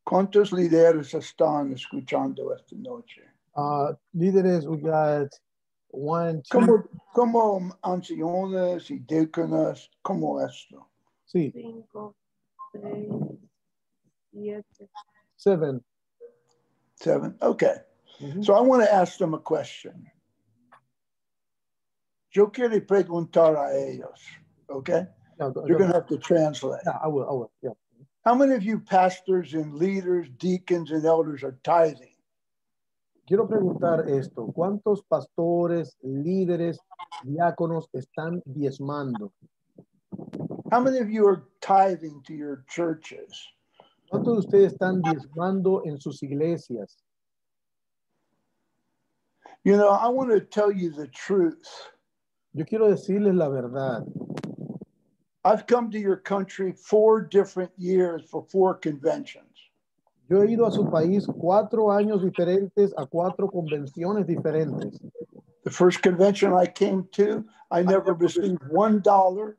¿Cuántos líderes están escuchando esta noche? Líderes, we got 1, 2, Como ancianos y diáconos, como esto? sí, 5, 6, 7. 7. 7. Okay. Mhm. So I want to ask them a question. Yo quiero preguntar a ellos, okay? Yeah, You're going to have to translate. yeah, I will, yeah. How many of you pastors and leaders, deacons and elders are tithing? Quiero preguntar esto, ¿cuántos pastores, líderes, diáconos están diezmando? How many of you are tithing to your churches? ¿Cuántos de ustedes están diezmando en sus iglesias? You know, I want to tell you the truth. Yo quiero decirles la verdad. I've come to your country 4 different years for 4 conventions. Yo he ido a su país 4 años diferentes a 4 convenciones diferentes. The first convention I came to, I never received $1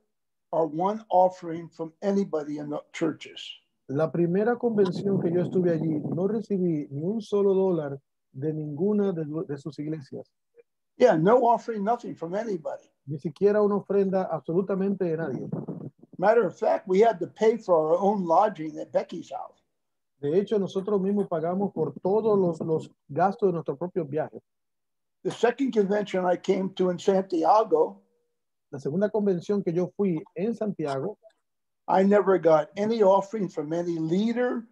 or one offering from anybody in the churches. La primera convención que yo estuve allí, no recibí ni un solo dólar de ninguna de sus iglesias. Yeah, no offering, nothing from anybody. Ni siquiera una ofrenda absolutamente de nadie. Matter of fact, we had to pay for our own lodging at Becky's house. De hecho, nosotros mismos pagamos por todos los gastos de nuestros propios viajes. The second convention I came to in Santiago, La segunda convención que yo fui en Santiago, I never got any offering from any leader.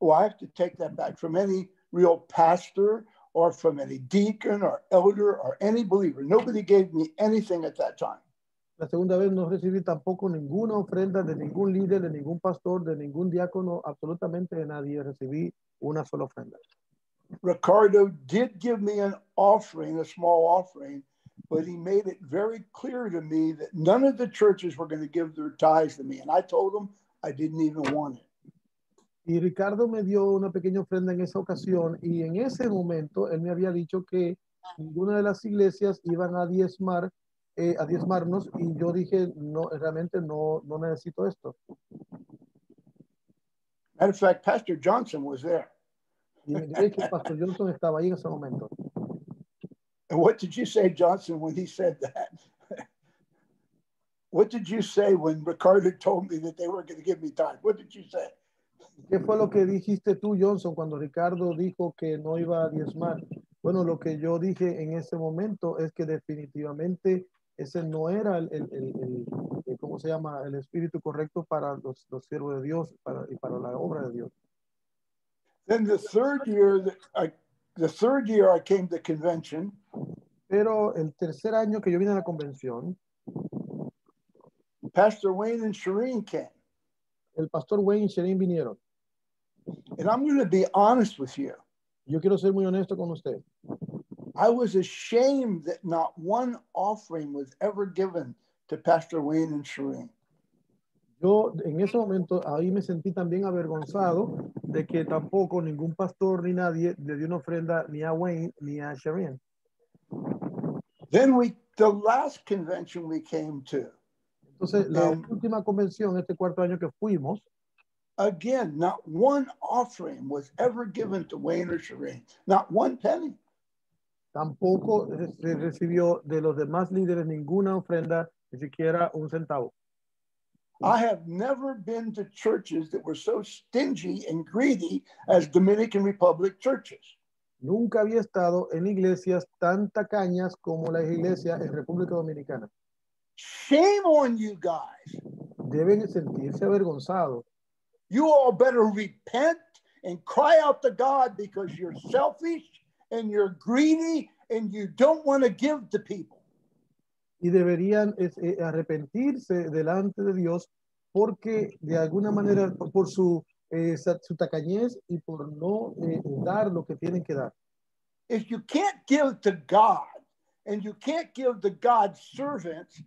Well, I have to take that back, from any real pastor or from any deacon or elder or any believer. Nobody gave me anything at that time. la segunda vez no recibí tampoco ninguna ofrenda de ningún líder, de ningún pastor, de ningún diácono, absolutamente de nadie. Recibí una sola ofrenda. Ricardo did give me an offering, a small offering, but he made it very clear to me that none of the churches were going to give their tithes to me. And I told him I didn't even want it. Y Ricardo me dio una pequeña ofrenda en esa ocasión y en ese momento él me había dicho que ninguna de las iglesias iban a diezmarnos y yo dije, no, realmente no necesito esto. Matter of fact, Pastor Johnson was there. Y de hecho, el pastor Johnson estaba ahí en ese momento. And what did you say, Johnson, when he said that? What did you say when Ricardo told me that they were going to give me time? What did you say? ¿Qué fue lo que dijiste tú, Johnson, cuando Ricardo dijo que no iba a diezmar? Bueno, lo que yo dije en ese momento es que definitivamente ese no era ¿cómo se llama? El espíritu correcto para los siervos de Dios y para la obra de Dios. Then the third year I came to convention. Pero el tercer año que yo vine a la convención, Pastor Wayne and Shireen came. el pastor Wayne y Shireen vinieron. And I'm going to be honest with you. Yo quiero ser muy honesto con usted. I was ashamed that not one offering was ever given to Pastor Wayne and Shireen. Yo en ese momento ahí me sentí también avergonzado de que tampoco ningún pastor ni nadie le dio una ofrenda ni a Wayne ni a Shireen. Then the last convention we came to. Entonces, la última convención, este cuarto año que fuimos, again, not one offering was ever given to Wayne or Shireen. Not one penny. Tampoco se recibió de los demás líderes ninguna ofrenda, ni siquiera un centavo. I have never been to churches that were so stingy and greedy as Dominican Republic churches. Nunca había estado en iglesias tan tacañas como las iglesias en República Dominicana. Shame on you guys. Deben sentirse avergonzados. You all better repent and cry out to God because you're selfish and you're greedy and you don't want to give to people. Y deberían arrepentirse delante de Dios porque de alguna manera por su tacañez y por no dar lo que tienen que dar. If you can't give to God and you can't give to God's servants,